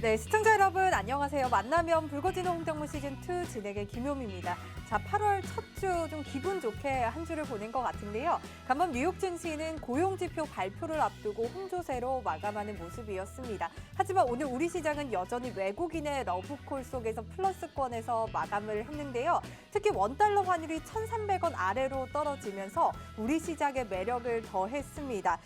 네, 시청자 여러분 안녕하세요. 만나면 불거지는 홍정무 시즌2 진행의 김효미입니다. 자, 8월 첫 주 좀 기분 좋게 한 주를 보낸 것 같은데요. 간밤 뉴욕 증시는 고용지표 발표를 앞두고 홍조세로 마감하는 모습이었습니다. 하지만 오늘 우리 시장은 여전히 외국인의 러브콜 속에서 플러스권에서 마감을 했는데요. 특히 원달러 환율이 1,300원 아래로 떨어지면서 우리 시장의 매력을 더했습니다.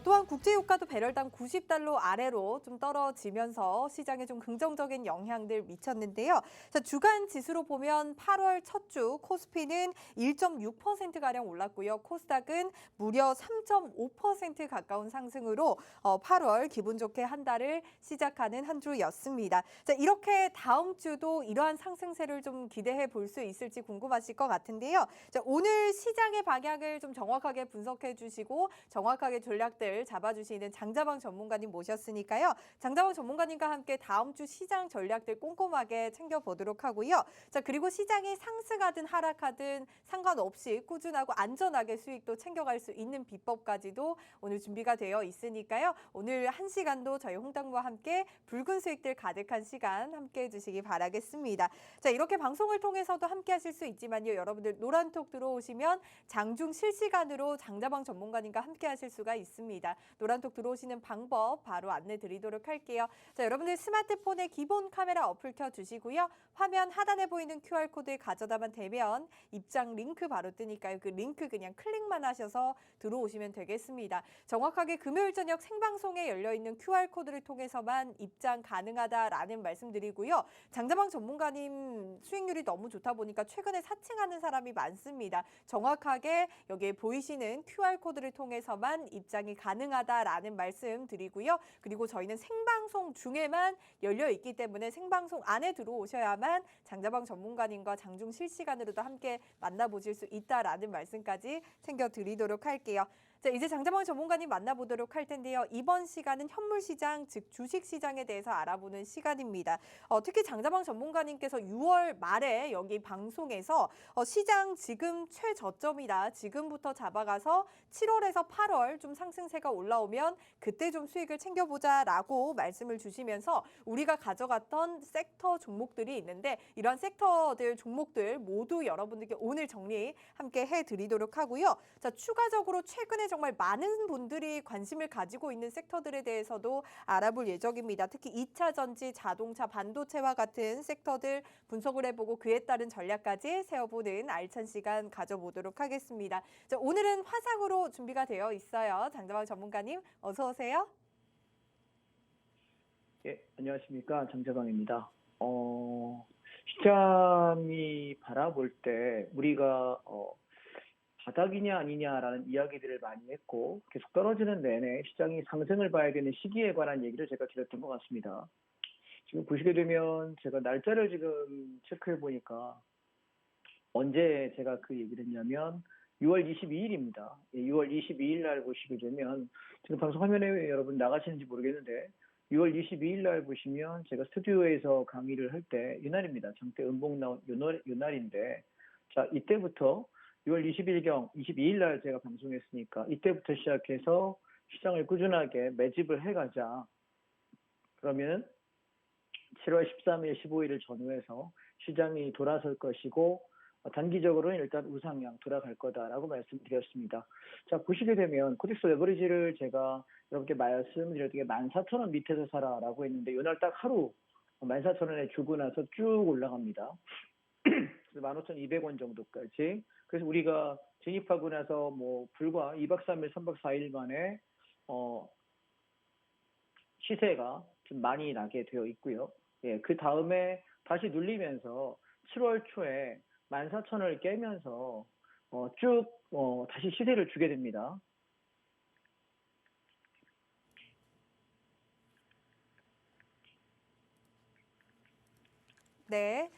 또한 국제유가도 배럴당 90달러 아래로 좀 떨어지면서 시장에 좀 긍정적인 영향들 미쳤는데요. 자, 주간 지수로 보면 8월 첫 주 코스피는 1.6%가량 올랐고요. 코스닥은 무려 3.5% 가까운 상승으로 8월 기분 좋게 한 달을 시작하는 한 주였습니다. 자, 이렇게 다음 주도 이러한 상승세를 좀 기대해 볼 수 있을지 궁금하실 것 같은데요. 자, 오늘 시장의 방향을 좀 정확하게 분석해 주시고 정확하게 전략들 잡아주시는 장자방 전문가님 모셨으니까요. 장자방 전문가님과 함께 다음 주 시장 전략들 꼼꼼하게 챙겨보도록 하고요. 자, 그리고 시장이 상승하든 하락하든 상관없이 꾸준하고 안전하게 수익도 챙겨갈 수 있는 비법까지도 오늘 준비가 되어 있으니까요. 오늘 한 시간도 저희 홍당무와 함께 붉은 수익들 가득한 시간 함께 해주시기 바라겠습니다. 자, 이렇게 방송을 통해서도 함께 하실 수 있지만요. 여러분들 노란톡 들어오시면 장중 실시간으로 장자방 전문가님과 함께 하실 수가 있습니다. 노란톡 들어오시는 방법 바로 안내 드리도록 할게요. 자, 여러분들 스마트폰에 기본 카메라 어플 켜주시고요. 화면 하단에 보이는 QR코드에 가져다만 대면 입장 링크 바로 뜨니까요. 그 링크 그냥 클릭만 하셔서 들어오시면 되겠습니다. 정확하게 금요일 저녁 생방송에 열려있는 QR코드를 통해서만 입장 가능하다라는 말씀드리고요. 장자방 전문가님 수익률이 너무 좋다 보니까 최근에 사칭하는 사람이 많습니다. 정확하게 여기에 보이시는 QR코드를 통해서만 입장이 가능하다라는 말씀 드리고요. 그리고 저희는 생방송 중에만 열려있기 때문에 생방송 안에 들어오셔야만 장자방 전문가님과 장중 실시간으로도 함께 만나보실 수 있다라는 말씀까지 챙겨드리도록 할게요. 자, 이제 장자방 전문가님 만나보도록 할 텐데요. 이번 시간은 현물시장, 즉 주식시장에 대해서 알아보는 시간입니다. 특히 장자방 전문가님께서 6월 말에 여기 방송에서 시장 지금 최저점이다. 지금부터 잡아가서 7월에서 8월 좀 상승세가 올라오면 그때 좀 수익을 챙겨보자라고 말씀을 주시면서 우리가 가져갔던 섹터 종목들이 있는데 이런 섹터들 종목들 모두 여러분들께 오늘 정리 함께 해드리도록 하고요. 자, 추가적으로 최근에 정말 많은 분들이 관심을 가지고 있는 섹터들에 대해서도 알아볼 예정입니다. 특히 2차 전지, 자동차, 반도체와 같은 섹터들 분석을 해보고 그에 따른 전략까지 세워보는 알찬 시간 가져보도록 하겠습니다. 자, 오늘은 화상으로 준비가 되어 있어요. 장자방 전문가님 어서 오세요. 예, 안녕하십니까. 장자방입니다. 시장이 바라볼 때 우리가 바닥이냐 아니냐라는 이야기들을 많이 했고 계속 떨어지는 내내 시장이 상승을 봐야 되는 시기에 관한 얘기를 제가 드렸던 것 같습니다. 지금 보시게 되면 제가 날짜를 지금 체크해 보니까 언제 제가 그 얘기를 했냐면 6월 22일입니다. 6월 22일 날 보시게 되면 지금 방송 화면에 여러분 나가시는지 모르겠는데 6월 22일 날 보시면 제가 스튜디오에서 강의를 할 때 이날입니다. 장대 음봉 나온 이날인데 자, 이때부터 6월 22일 날 제가 방송했으니까 이때부터 시작해서 시장을 꾸준하게 매집을 해가자. 그러면 7월 13일, 15일을 전후해서 시장이 돌아설 것이고 단기적으로는 일단 우상향 돌아갈 거다라고 말씀드렸습니다. 자, 보시게 되면 코덱스 레버리지를 제가 여러분께 말씀드렸던 게 14,000원 밑에서 사라라고 했는데 이날 딱 하루 14,000원에 주고 나서 쭉 올라갑니다. 15,200원 정도까지. 그래서 우리가 진입하고 나서 뭐 불과 2박 3일, 3박 4일 만에 시세가 좀 많이 나게 되어 있고요. 예, 그 다음에 다시 눌리면서 7월 초에 14,000원을 깨면서 쭉 다시 시세를 주게 됩니다. 네,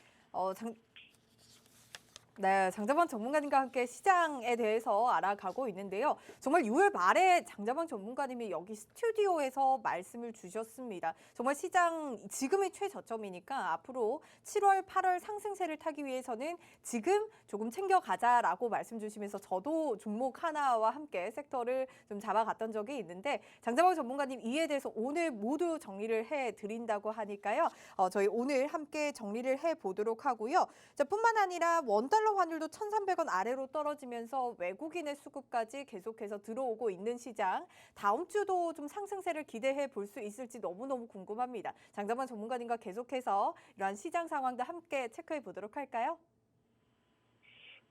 네, 장자방 전문가님과 함께 시장에 대해서 알아가고 있는데요. 정말 6월 말에 장자방 전문가님이 여기 스튜디오에서 말씀을 주셨습니다. 정말 시장 지금이 최저점이니까 앞으로 7월, 8월 상승세를 타기 위해서는 지금 조금 챙겨가자라고 말씀 주시면서 저도 종목 하나와 함께 섹터를 좀 잡아갔던 적이 있는데 장자방 전문가님 이에 대해서 오늘 모두 정리를 해드린다고 하니까요. 저희 오늘 함께 정리를 해보도록 하고요. 자, 뿐만 아니라 원달러 환율도 1,300원 아래로 떨어지면서 외국인의 수급까지 계속해서 들어오고 있는 시장. 다음 주도 좀 상승세를 기대해 볼 수 있을지 너무너무 궁금합니다. 장자만 전문가님과 계속해서 이러한 시장 상황도 함께 체크해 보도록 할까요?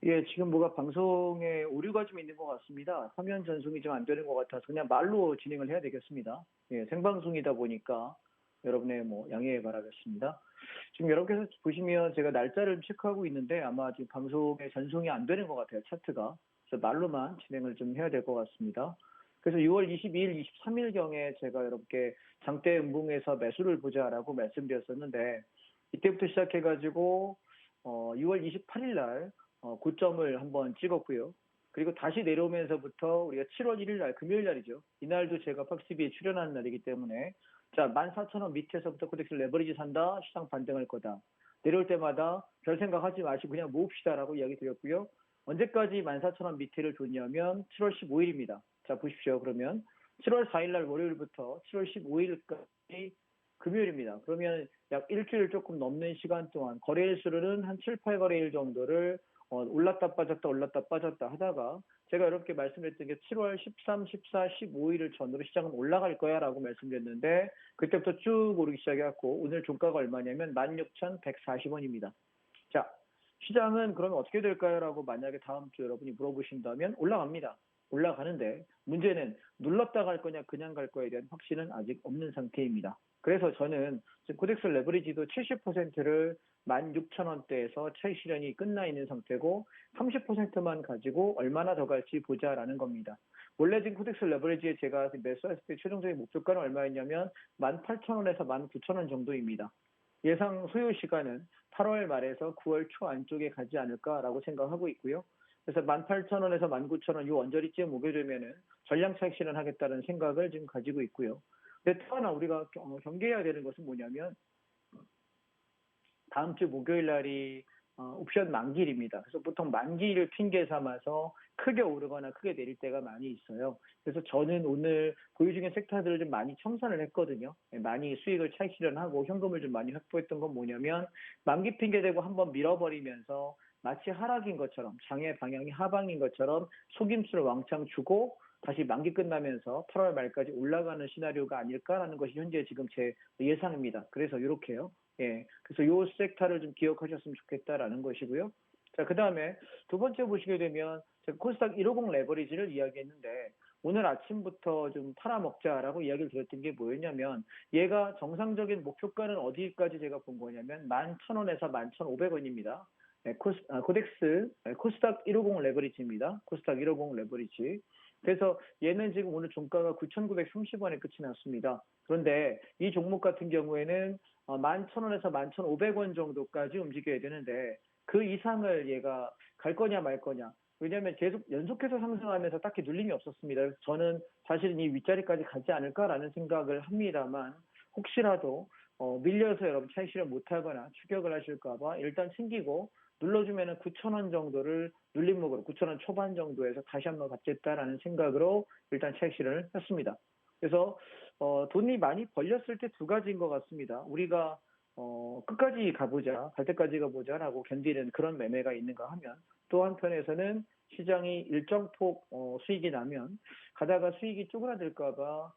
예, 지금 뭐가 방송에 오류가 좀 있는 것 같습니다. 화면 전송이 좀 안 되는 것 같아서 그냥 말로 진행을 해야 되겠습니다. 예, 생방송이다 보니까 여러분의 뭐 양해 바라겠습니다. 지금 여러분께서 보시면 제가 날짜를 체크하고 있는데 아마 지금 방송에 전송이 안 되는 것 같아요, 차트가. 그래서 말로만 진행을 좀 해야 될 것 같습니다. 그래서 6월 22일, 23일경에 제가 여러분께 장대 음봉에서 매수를 보자라고 말씀드렸었는데 이때부터 시작해가지고 6월 28일 날 고점을 한번 찍었고요. 그리고 다시 내려오면서부터 우리가 7월 1일 날 금요일 날이죠. 이날도 제가 팍스비에 출연하는 날이기 때문에 자 14,000원 밑에서부터 코덱스 레버리지 산다. 시장 반등할 거다. 내려올 때마다 별 생각하지 마시고 그냥 모읍시다라고 이야기 드렸고요. 언제까지 14,000원 밑에를 줬냐면 7월 15일입니다. 자 보십시오. 그러면 7월 4일 날 월요일부터 7월 15일까지 금요일입니다. 그러면 약 일주일 조금 넘는 시간 동안 거래일 수로는 한 7, 8거래일 정도를 올랐다 빠졌다 올랐다 빠졌다 하다가 제가 이렇게 말씀드렸던 게 7월 13, 14, 15일을 전후로 시장은 올라갈 거야 라고 말씀드렸는데 그때부터 쭉 오르기 시작해갖고 오늘 종가가 얼마냐면 16,140원입니다. 자, 시장은 그러면 어떻게 될까요? 라고 만약에 다음 주 여러분이 물어보신다면 올라갑니다. 올라가는데 문제는 눌렀다 갈 거냐 그냥 갈 거에 대한 확신은 아직 없는 상태입니다. 그래서 저는 지금 코덱스 레버리지도 70%를 16,000원대에서 차익 실현이 끝나 있는 상태고 30%만 가지고 얼마나 더 갈지 보자라는 겁니다. 원래 지금 코덱스 레버리지에 제가 매수했을 때 최종적인 목표가는 얼마였냐면 18,000원에서 19,000원 정도입니다. 예상 소요 시간은 8월 말에서 9월 초 안쪽에 가지 않을까라고 생각하고 있고요. 그래서 18,000원에서 19,000원 이 언저리쯤 오게 되면은 전량 차익 실현하겠다는 생각을 지금 가지고 있고요. 근데 또 하나 우리가 경계해야 되는 것은 뭐냐면 다음 주 목요일 날이 옵션 만기일입니다. 그래서 보통 만기일을 핑계 삼아서 크게 오르거나 크게 내릴 때가 많이 있어요. 그래서 저는 오늘 보유 중인 섹터들을 좀 많이 청산을 했거든요. 많이 수익을 차익 실현하고 현금을 좀 많이 확보했던 건 뭐냐면 만기 핑계 대고 한번 밀어버리면서 마치 하락인 것처럼 장의 방향이 하방인 것처럼 속임수를 왕창 주고 다시 만기 끝나면서 8월 말까지 올라가는 시나리오가 아닐까라는 것이 현재 지금 제 예상입니다. 그래서 이렇게요. 예, 그래서 요 섹터를 좀 기억하셨으면 좋겠다라는 것이고요. 자, 그 다음에 두 번째 보시게 되면 제가 코스닥 150 레버리지를 이야기했는데 오늘 아침부터 좀 팔아먹자라고 이야기를 드렸던 게 뭐였냐면 얘가 정상적인 목표가는 어디까지 제가 본 거냐면 11,000원에서 11,500원입니다. 네, 코덱스 코스닥 150 레버리지입니다. 코스닥 150 레버리지. 그래서 얘는 지금 오늘 종가가 9,930원에 끝이 났습니다. 그런데 이 종목 같은 경우에는 11,000원에서 11,500원 정도까지 움직여야 되는데 그 이상을 얘가 갈 거냐 말 거냐. 왜냐하면 계속 연속해서 상승하면서 딱히 눌림이 없었습니다. 그래서 저는 사실은 이 윗자리까지 가지 않을까라는 생각을 합니다만 혹시라도 밀려서 여러분 차익 실현 못하거나 추격을 하실까 봐 일단 챙기고 눌러주면은 9,000원 정도를 눌림목으로 9,000원 초반 정도에서 다시 한번 갖겠다라는 생각으로 일단 차익 실현을 했습니다. 그래서 돈이 많이 벌렸을 때 두 가지인 것 같습니다. 우리가 끝까지 가보자, 갈 때까지 가보자라고 견디는 그런 매매가 있는가 하면 또 한편에서는 시장이 일정 폭 수익이 나면 가다가 수익이 쪼그라들까봐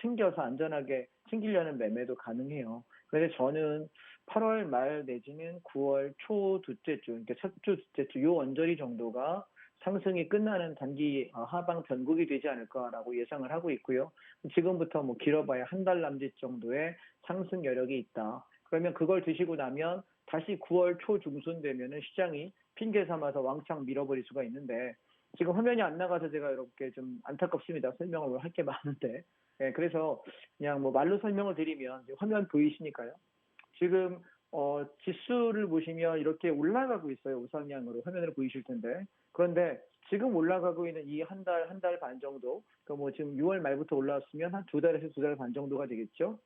챙겨서 안전하게 챙기려는 매매도 가능해요. 그런데 저는 8월 말 내지는 9월 초 둘째 주, 그러니까 첫 주, 둘째 주, 요 언저리 정도가 상승이 끝나는 단기 하방 변곡이 되지 않을까라고 예상을 하고 있고요. 지금부터 뭐 길어봐야 한 달 남짓 정도의 상승 여력이 있다. 그러면 그걸 드시고 나면 다시 9월 초 중순 되면은 시장이 핑계 삼아서 왕창 밀어버릴 수가 있는데 지금 화면이 안 나가서 제가 이렇게 좀 안타깝습니다. 설명을 할 게 많은데. 네, 그래서 그냥 뭐 말로 설명을 드리면 화면 보이시니까요. 지금 지수를 보시면 이렇게 올라가고 있어요. 우상향으로 화면으로 보이실 텐데. 그런데 지금 올라가고 있는 이 한 달 반 정도, 그러니까 뭐 지금 6월 말부터 올라왔으면 한 두 달에서 두 달 반 정도가 되겠죠.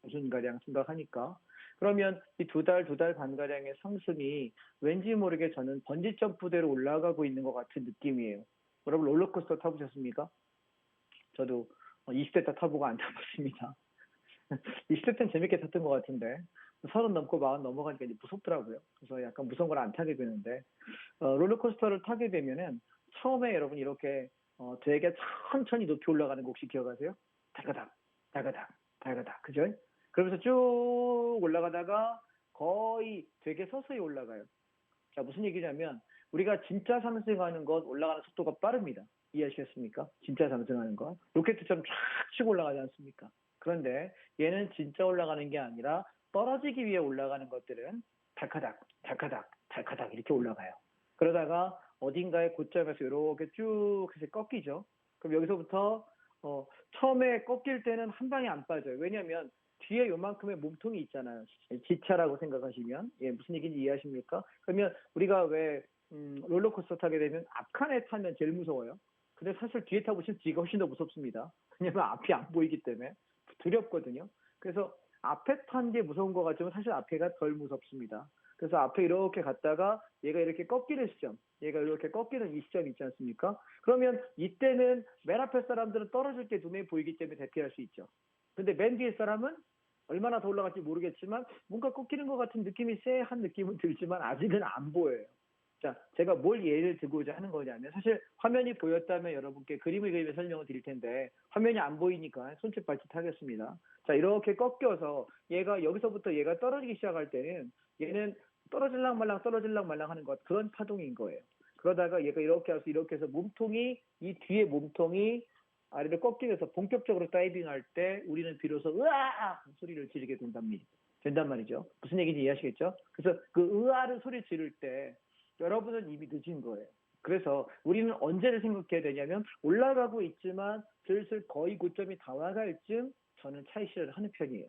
수준가량 생각하니까. 그러면 이 두 달 반가량의 상승이 왠지 모르게 저는 번지 점프대로 올라가고 있는 것 같은 느낌이에요. 여러분 롤러코스터 타보셨습니까? 저도 20대 때 타보고 안 타봤습니다. 20대 때는 재밌게 탔던 것 같은데 30 넘고 40 넘어가니까 이제 무섭더라고요. 그래서 약간 무서운 걸 안 타게 되는데 롤러코스터를 타게 되면은 처음에 여러분 이렇게 되게 천천히 높이 올라가는 거 혹시 기억하세요? 달가닥 달가닥 달가닥 그죠? 그러면서 쭉 올라가다가 거의 되게 서서히 올라가요. 자, 무슨 얘기냐면 우리가 진짜 상승하는 건 올라가는 속도가 빠릅니다. 이해하시겠습니까? 진짜 상승하는 건 로켓처럼 쫙 치고 올라가지 않습니까? 그런데 얘는 진짜 올라가는 게 아니라 떨어지기 위해 올라가는 것들은 달카닥 달카닥 달카닥 이렇게 올라가요. 그러다가 어딘가의 고점에서 이렇게 쭉 해서 꺾이죠. 그럼 여기서부터 처음에 꺾일 때는 한 방에 안 빠져요. 왜냐하면 뒤에 요만큼의 몸통이 있잖아요. 지차라고 생각하시면 무슨 얘기인지 이해하십니까? 그러면 우리가 왜 롤러코스터 타게 되면 앞칸에 타면 제일 무서워요. 근데 사실 뒤에 타보시면 뒤가 훨씬 더 무섭습니다. 왜냐면 앞이 안 보이기 때문에 두렵거든요. 그래서 앞에 탄 게 무서운 것 같지만 사실 앞에가 덜 무섭습니다. 그래서 앞에 이렇게 갔다가 얘가 이렇게 꺾이는 시점, 얘가 이렇게 꺾이는 이 시점이 있지 않습니까? 그러면 이때는 맨 앞에 사람들은 떨어질 게 눈에 보이기 때문에 대피할 수 있죠. 근데 맨 뒤에 사람은 얼마나 더 올라갈지 모르겠지만 뭔가 꺾이는 것 같은 느낌이 쎄한 느낌은 들지만 아직은 안 보여요. 자, 제가 뭘 예를 들고자 하는 거냐면 사실 화면이 보였다면 여러분께 그림을 그리며 설명을 드릴 텐데 화면이 안 보이니까 손짓 발짓 하겠습니다. 자, 이렇게 꺾여서 얘가 여기서부터 얘가 떨어지기 시작할 때는 얘는 떨어질랑 말랑 하는 것 그런 파동인 거예요. 그러다가 얘가 이렇게 해서 몸통이 이 뒤에 몸통이 아래로 꺾이면서 본격적으로 다이빙할 때 우리는 비로소 으아 소리를 지르게 된단 말이죠. 무슨 얘기인지 이해하시겠죠? 그래서 그 으아를 소리 지를 때 여러분은 이미 늦은 거예요. 그래서 우리는 언제를 생각해야 되냐면 올라가고 있지만 슬슬 거의 고점이 다 와갈 쯤 저는 차익 실현을 하는 편이에요.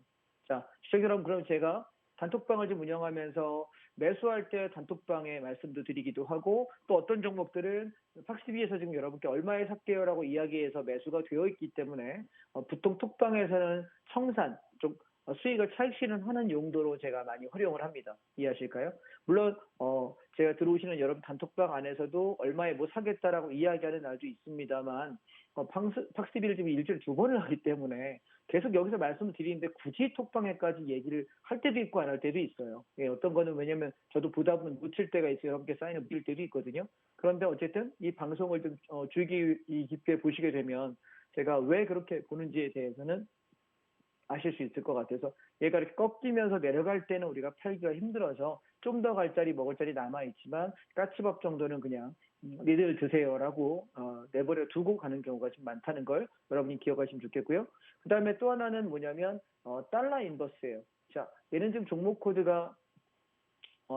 자, 시청자 여러분, 그럼 제가 단톡방을 좀 운영하면서 매수할 때 단톡방에 말씀도 드리기도 하고 또 어떤 종목들은 팍스비에서 지금 여러분께 얼마에 살게요라고 이야기해서 매수가 되어 있기 때문에 보통 톡방에서는 청산 쪽 수익을 차익 실현하는 용도로 제가 많이 활용을 합니다. 이해하실까요? 물론 제가 들어오시는 여러분 단톡방 안에서도 얼마에 뭐 사겠다라고 이야기하는 날도 있습니다만 팍스비를 지금 일주일에 2번을 하기 때문에 계속 여기서 말씀을 드리는데 굳이 톡방에까지 얘기를 할 때도 있고 안 할 때도 있어요. 어떤 거는 왜냐면 저도 보다 보면 묻힐 때가 있어요. 여러분께 사인을 묻힐 때도 있거든요. 그런데 어쨌든 이 방송을 좀 주의 깊게 보시게 되면 제가 왜 그렇게 보는지에 대해서는 아실 수 있을 것 같아서 얘가 이렇게 꺾이면서 내려갈 때는 우리가 팔기가 힘들어서 좀 더 갈 자리 먹을 자리 남아있지만 까치밥 정도는 그냥 니들 드세요라고 내버려 두고 가는 경우가 좀 많다는 걸 여러분이 기억하시면 좋겠고요. 그 다음에 또 하나는 뭐냐면 달러 인버스예요. 자, 얘는 지금 종목 코드가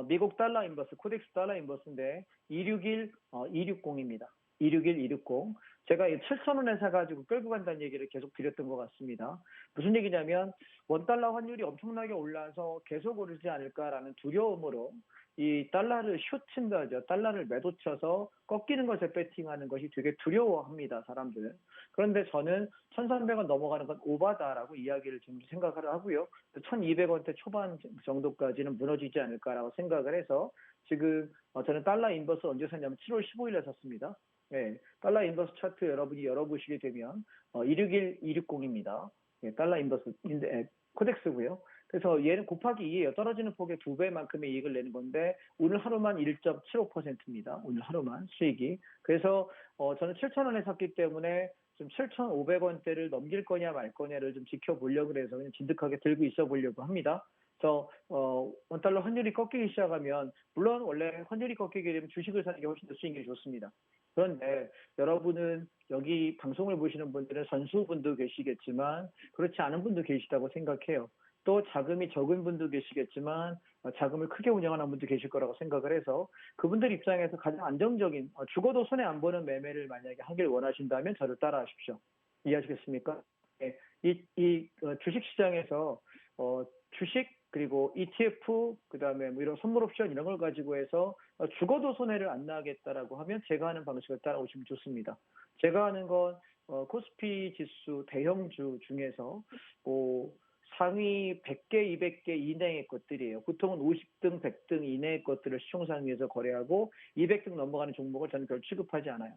미국 달러 인버스, 코덱스 달러 인버스인데 261, 260입니다. 261, 260. 제가 7,000원에 사가지고 끌고 간다는 얘기를 계속 드렸던 것 같습니다. 무슨 얘기냐면 원달러 환율이 엄청나게 올라서 계속 오르지 않을까라는 두려움으로 이 달러를 숏친다 하죠. 달러를 매도쳐서 꺾이는 것에 배팅하는 것이 되게 두려워합니다, 사람들은. 그런데 저는 1,300원 넘어가는 건 오바다라고 이야기를 지금 생각을 하고요. 1,200원대 초반 정도까지는 무너지지 않을까라고 생각을 해서 지금 저는 달러 인버스 언제 샀냐면 7월 15일에 샀습니다. 네, 달러 인버스 차트 여러분이 열어보시게 되면 261, 260입니다. 네, 달러 인버스 코덱스고요. 그래서 얘는 곱하기 2예요. 떨어지는 폭의 2배만큼의 이익을 내는 건데 오늘 하루만 1.75%입니다. 오늘 하루만 수익이. 그래서 저는 7,000원에 샀기 때문에 좀 7,500원대를 넘길 거냐 말 거냐를 좀 지켜보려고 해서 그냥 진득하게 들고 있어 보려고 합니다. 그래서 원달러 환율이 꺾이기 시작하면 물론 원래 환율이 꺾이게 되면 주식을 사는 게 훨씬 더 수익이 좋습니다. 그런데 여러분은 여기 방송을 보시는 분들은 선수분도 계시겠지만 그렇지 않은 분도 계시다고 생각해요. 또 자금이 적은 분도 계시겠지만 자금을 크게 운영하는 분도 계실 거라고 생각을 해서 그분들 입장에서 가장 안정적인 죽어도 손해 안 보는 매매를 만약에 하길 원하신다면 저를 따라하십시오. 이해하시겠습니까? 이 주식시장에서 주식 그리고 ETF, 그다음에 뭐 이런 선물 옵션 이런 걸 가지고 해서 죽어도 손해를 안 나겠다라고 하면 제가 하는 방식을 따라오시면 좋습니다. 제가 하는 건 코스피 지수 대형주 중에서 뭐 상위 100개, 200개 이내의 것들이에요. 보통은 50등, 100등 이내의 것들을 시총상위에서 거래하고 200등 넘어가는 종목을 저는 별 취급하지 않아요.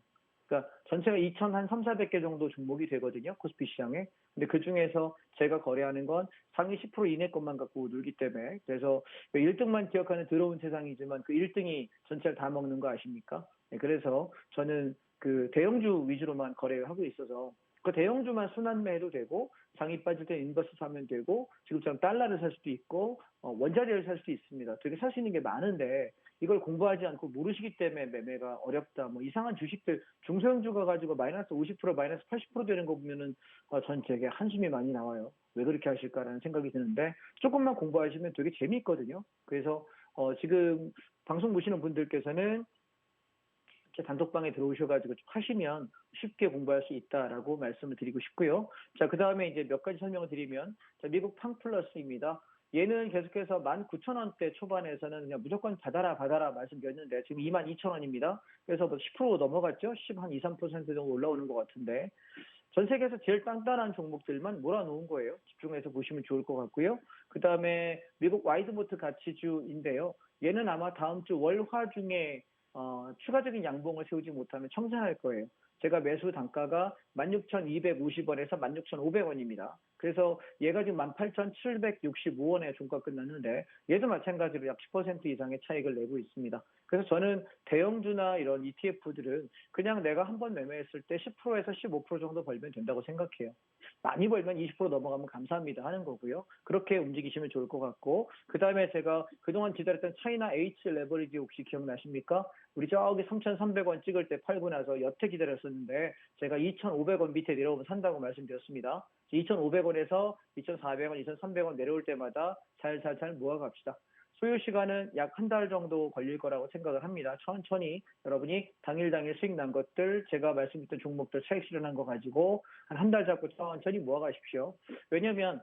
그러니까 전체가 2,000, 한 3, 400개 정도 종목이 되거든요. 코스피 시장에. 근데 그 중에서 제가 거래하는 건 상위 10% 이내 것만 갖고 놀기 때문에. 그래서 1등만 기억하는 더러운 세상이지만 그 1등이 전체를 다 먹는 거 아십니까? 네, 그래서 저는 그 대형주 위주로만 거래를 하고 있어서 그 대형주만 순환매해도 되고 장이 빠질 때 인버스 사면 되고 지금처럼 달러를 살 수도 있고 원자리를 살 수도 있습니다. 되게 살 수 있는 게 많은데 이걸 공부하지 않고 모르시기 때문에 매매가 어렵다. 뭐 이상한 주식들 중소형주가 가지고 마이너스 50% 마이너스 80% 되는 거 보면은 전 되게 한숨이 많이 나와요. 왜 그렇게 하실까라는 생각이 드는데 조금만 공부하시면 되게 재미있거든요. 그래서 지금 방송 보시는 분들께서는 단톡방에 들어오셔가지고 좀 하시면 쉽게 공부할 수 있다라고 말씀을 드리고 싶고요. 자, 그 다음에 이제 몇 가지 설명을 드리면, 자, 미국 팡플러스입니다. 얘는 계속해서 19,000원대 초반에서는 그냥 무조건 받아라 말씀드렸는데 지금 22,000원입니다. 그래서 뭐 10% 넘어갔죠? 10, 한 2, 3% 정도 올라오는 것 같은데 전 세계에서 제일 단단한 종목들만 몰아놓은 거예요. 집중해서 보시면 좋을 것 같고요. 그 다음에 미국 와이드모트 가치주인데요. 얘는 아마 다음 주 월화 중에 추가적인 양봉을 세우지 못하면 청산할 거예요. 제가 매수 단가가 16,250원에서 16,500원입니다. 그래서 얘가 지금 18,765원에 종가 끝났는데 얘도 마찬가지로 약 10% 이상의 차익을 내고 있습니다. 그래서 저는 대형주나 이런 ETF들은 그냥 내가 한번 매매했을 때 10%에서 15% 정도 벌면 된다고 생각해요. 많이 벌면 20% 넘어가면 감사합니다 하는 거고요. 그렇게 움직이시면 좋을 것 같고 그 다음에 제가 그동안 기다렸던 차이나 H 레버리지 혹시 기억나십니까? 우리 저기 3,300원 찍을 때 팔고 나서 여태 기다렸었는데 제가 2,500원 밑에 내려오면 산다고 말씀드렸습니다. 2,500원에서 2,400원, 2,300원 내려올 때마다 잘 모아갑시다. 소요 시간은 약 한 달 정도 걸릴 거라고 생각을 합니다. 천천히 여러분이 당일 수익 난 것들, 제가 말씀드렸던 종목들 차익 실현한 거 가지고 한 달 잡고 천천히 모아가십시오. 왜냐면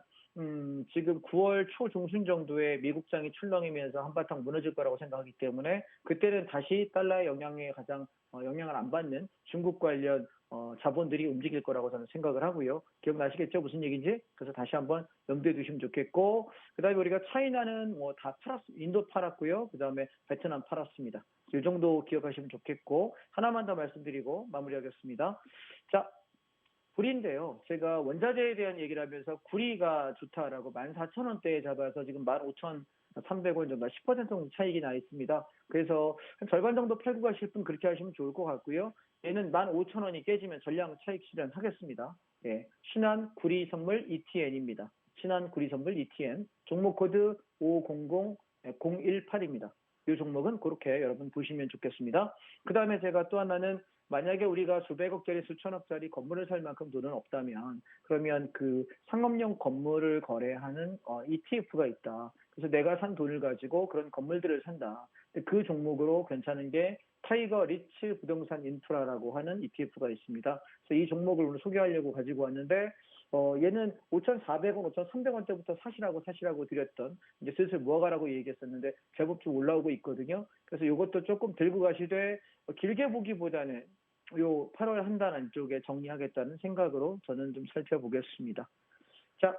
지금 9월 초 중순 정도에 미국장이 출렁이면서 한바탕 무너질 거라고 생각하기 때문에 그때는 다시 달러의 영향에 가장 영향을 안 받는 중국 관련 자본들이 움직일 거라고 저는 생각을 하고요. 기억나시겠죠? 무슨 얘기인지? 그래서 다시 한번 염두에 두시면 좋겠고 그다음에 우리가 차이나는 뭐 다 인도 팔았고요. 그다음에 베트남 팔았습니다. 이 정도 기억하시면 좋겠고 하나만 더 말씀드리고 마무리하겠습니다. 자, 구리인데요. 제가 원자재에 대한 얘기를 하면서 구리가 좋다라고 14,000원대에 잡아서 지금 15,300원 정도 10% 정도 차익이 나 있습니다. 그래서 한 절반 정도 팔고 가실 분 그렇게 하시면 좋을 것 같고요. 얘는 15,000원이 깨지면 전량 차익 실현하겠습니다. 예, 신한 구리 선물 ETN입니다. 신한 구리 선물 ETN 종목 코드 500018입니다. 이 종목은 그렇게 여러분 보시면 좋겠습니다. 그 다음에 제가 또 하나는 만약에 우리가 수백억짜리 수천억짜리 건물을 살 만큼 돈은 없다면 그러면 그 상업용 건물을 거래하는 ETF가 있다. 그래서 내가 산 돈을 가지고 그런 건물들을 산다. 그 종목으로 괜찮은 게 타이거 리츠 부동산 인프라라고 하는 ETF가 있습니다. 그래서 이 종목을 오늘 소개하려고 가지고 왔는데 얘는 5,400원, 5,300원대부터 사시라고 드렸던 이제 슬슬 모아가라고 얘기했었는데 제법 좀 올라오고 있거든요. 그래서 이것도 조금 들고 가시되 길게 보기보다는 요 8월 한 달 안쪽에 정리하겠다는 생각으로 저는 좀 살펴보겠습니다. 자,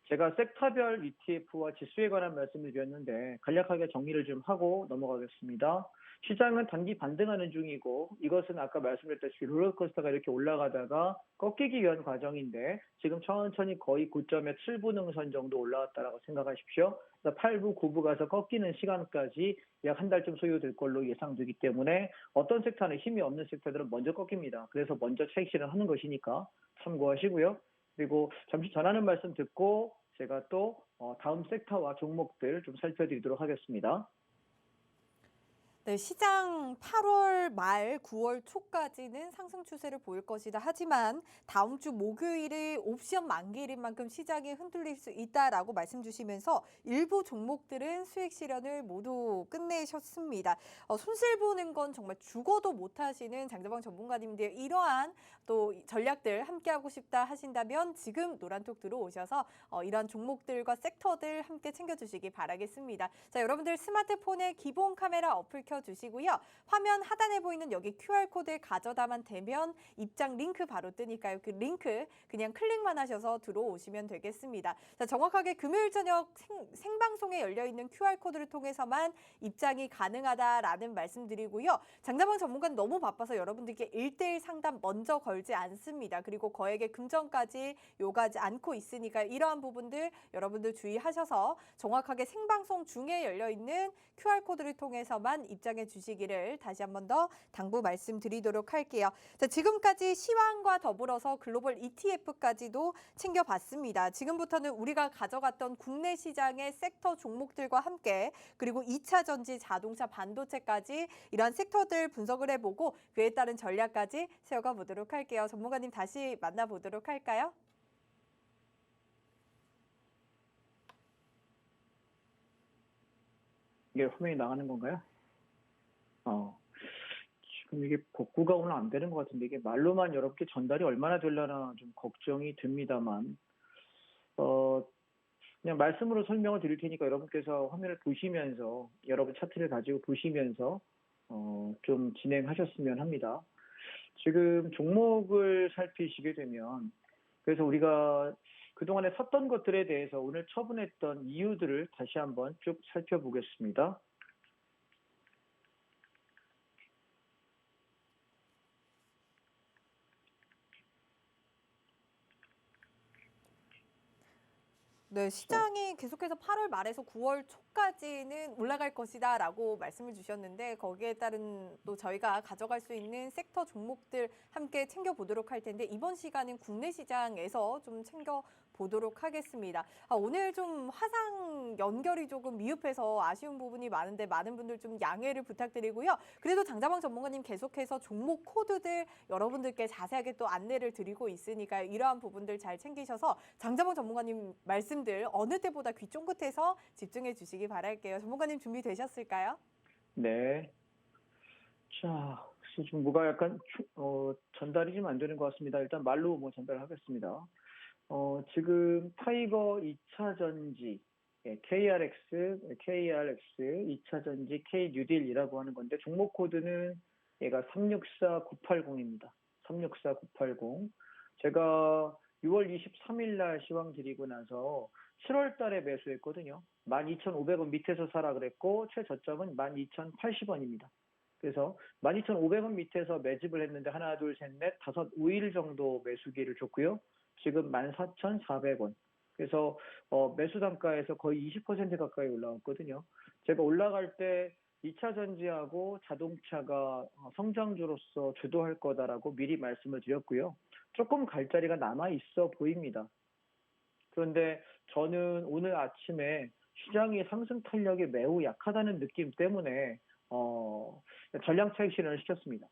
제가 섹터별 ETF와 지수에 관한 말씀을 드렸는데 간략하게 정리를 좀 하고 넘어가겠습니다. 시장은 단기 반등하는 중이고 이것은 아까 말씀드렸다시피 롤러코스터가 이렇게 올라가다가 꺾이기 위한 과정인데 지금 천천히 거의 9점의 7부 능선 정도 올라왔다라고 생각하십시오. 8부, 9부 가서 꺾이는 시간까지 약 한 달쯤 소요될 걸로 예상되기 때문에 어떤 섹터는 힘이 없는 섹터들은 먼저 꺾입니다. 그래서 먼저 차익 실현하는 것이니까 참고하시고요. 그리고 잠시 전하는 말씀 듣고 제가 또 다음 섹터와 종목들 좀 살펴드리도록 하겠습니다. 네, 시장 8월 말 9월 초까지는 상승 추세를 보일 것이다. 하지만 다음 주 목요일이 옵션 만기일인 만큼 시장이 흔들릴 수 있다라고 말씀 주시면서 일부 종목들은 수익 실현을 모두 끝내셨습니다. 손실 보는 건 정말 죽어도 못 하시는 장자방 전문가님들 이러한 또 전략들 함께하고 싶다 하신다면 지금 노란톡 들어오셔서 이러한 종목들과 섹터들 함께 챙겨주시기 바라겠습니다. 자, 여러분들 스마트폰에 기본 카메라 어플 켜주시고요. 화면 하단에 보이는 여기 QR코드를 가져다만 대면 입장 링크 바로 뜨니까요. 그 링크 그냥 클릭만 하셔서 들어오시면 되겠습니다. 자, 정확하게 금요일 저녁 생방송에 열려있는 QR코드를 통해서만 입장이 가능하다라는 말씀드리고요. 장자방 전문가는 너무 바빠서 여러분들께 1대1 상담 먼저 걸지 않습니다. 그리고 거액의 금전까지 요구하지 않고 있으니까 이러한 부분들 여러분들 주의하셔서 정확하게 생방송 중에 열려있는 QR코드를 통해서만 입장해 주시기를 다시 한 번 더 당부 말씀드리도록 할게요. 자, 지금까지 시황과 더불어서 글로벌 ETF까지도 챙겨봤습니다. 지금부터는 우리가 가져갔던 국내 시장의 섹터 종목들과 함께 그리고 2차 전지, 자동차, 반도체까지 이러한 섹터들 분석을 해보고 그에 따른 전략까지 세워가 보도록 할게요. 전문가님 다시 만나보도록 할까요? 이게 화면이 나가는 건가요? 지금 이게 복구가 오늘 안 되는 것 같은데 이게 말로만 여러분께 전달이 얼마나 되려나 좀 걱정이 듭니다만 그냥 말씀으로 설명을 드릴 테니까 여러분께서 화면을 보시면서 여러분 차트를 가지고 보시면서 좀 진행하셨으면 합니다. 지금 종목을 살피시게 되면 그래서 우리가 그동안에 섰던 것들에 대해서 오늘 처분했던 이유들을 다시 한번 쭉 살펴보겠습니다. 네, 시장이 계속해서 8월 말에서 9월 초까지는 올라갈 것이다라고 말씀을 주셨는데 거기에 따른 또 저희가 가져갈 수 있는 섹터 종목들 함께 챙겨보도록 할 텐데 이번 시간은 국내 시장에서 좀 챙겨보도록 하겠습니다. 오늘 좀 화상 연결이 조금 미흡해서 아쉬운 부분이 많은데 많은 분들 좀 양해를 부탁드리고요. 그래도 장자방 전문가님 계속해서 종목 코드들 여러분들께 자세하게 또 안내를 드리고 있으니까 이러한 부분들 잘 챙기셔서 장자방 전문가님 말씀들 어느 때보다 귀 쫑긋해서 집중해 주시기 바랄게요. 전문가님 준비되셨을까요? 네. 자, 그래서 좀 뭐가 약간 전달이 좀 안 되는 것 같습니다. 일단 말로 뭐 전달하겠습니다. 지금 타이거 2차 전지, KRX 2차 전지 K뉴딜이라고 하는 건데 종목 코드는 얘가 364980입니다. 364980. 제가 6월 23일 날 시황 드리고 나서 7월 달에 매수했거든요. 12,500원 밑에서 사라 그랬고 최저점은 12,080원입니다. 그래서 12,500원 밑에서 매집을 했는데 하나, 둘, 셋, 넷, 다섯, 5일 정도 매수기를 줬고요. 지금 14,400원. 그래서 매수 단가에서 거의 20% 가까이 올라왔거든요. 제가 올라갈 때 2차 전지하고 자동차가 성장주로서 주도할 거다라고 미리 말씀을 드렸고요. 조금 갈 자리가 남아 있어 보입니다. 그런데 저는 오늘 아침에 시장이 상승 탄력이 매우 약하다는 느낌 때문에 전량 차익 실현을 시켰습니다.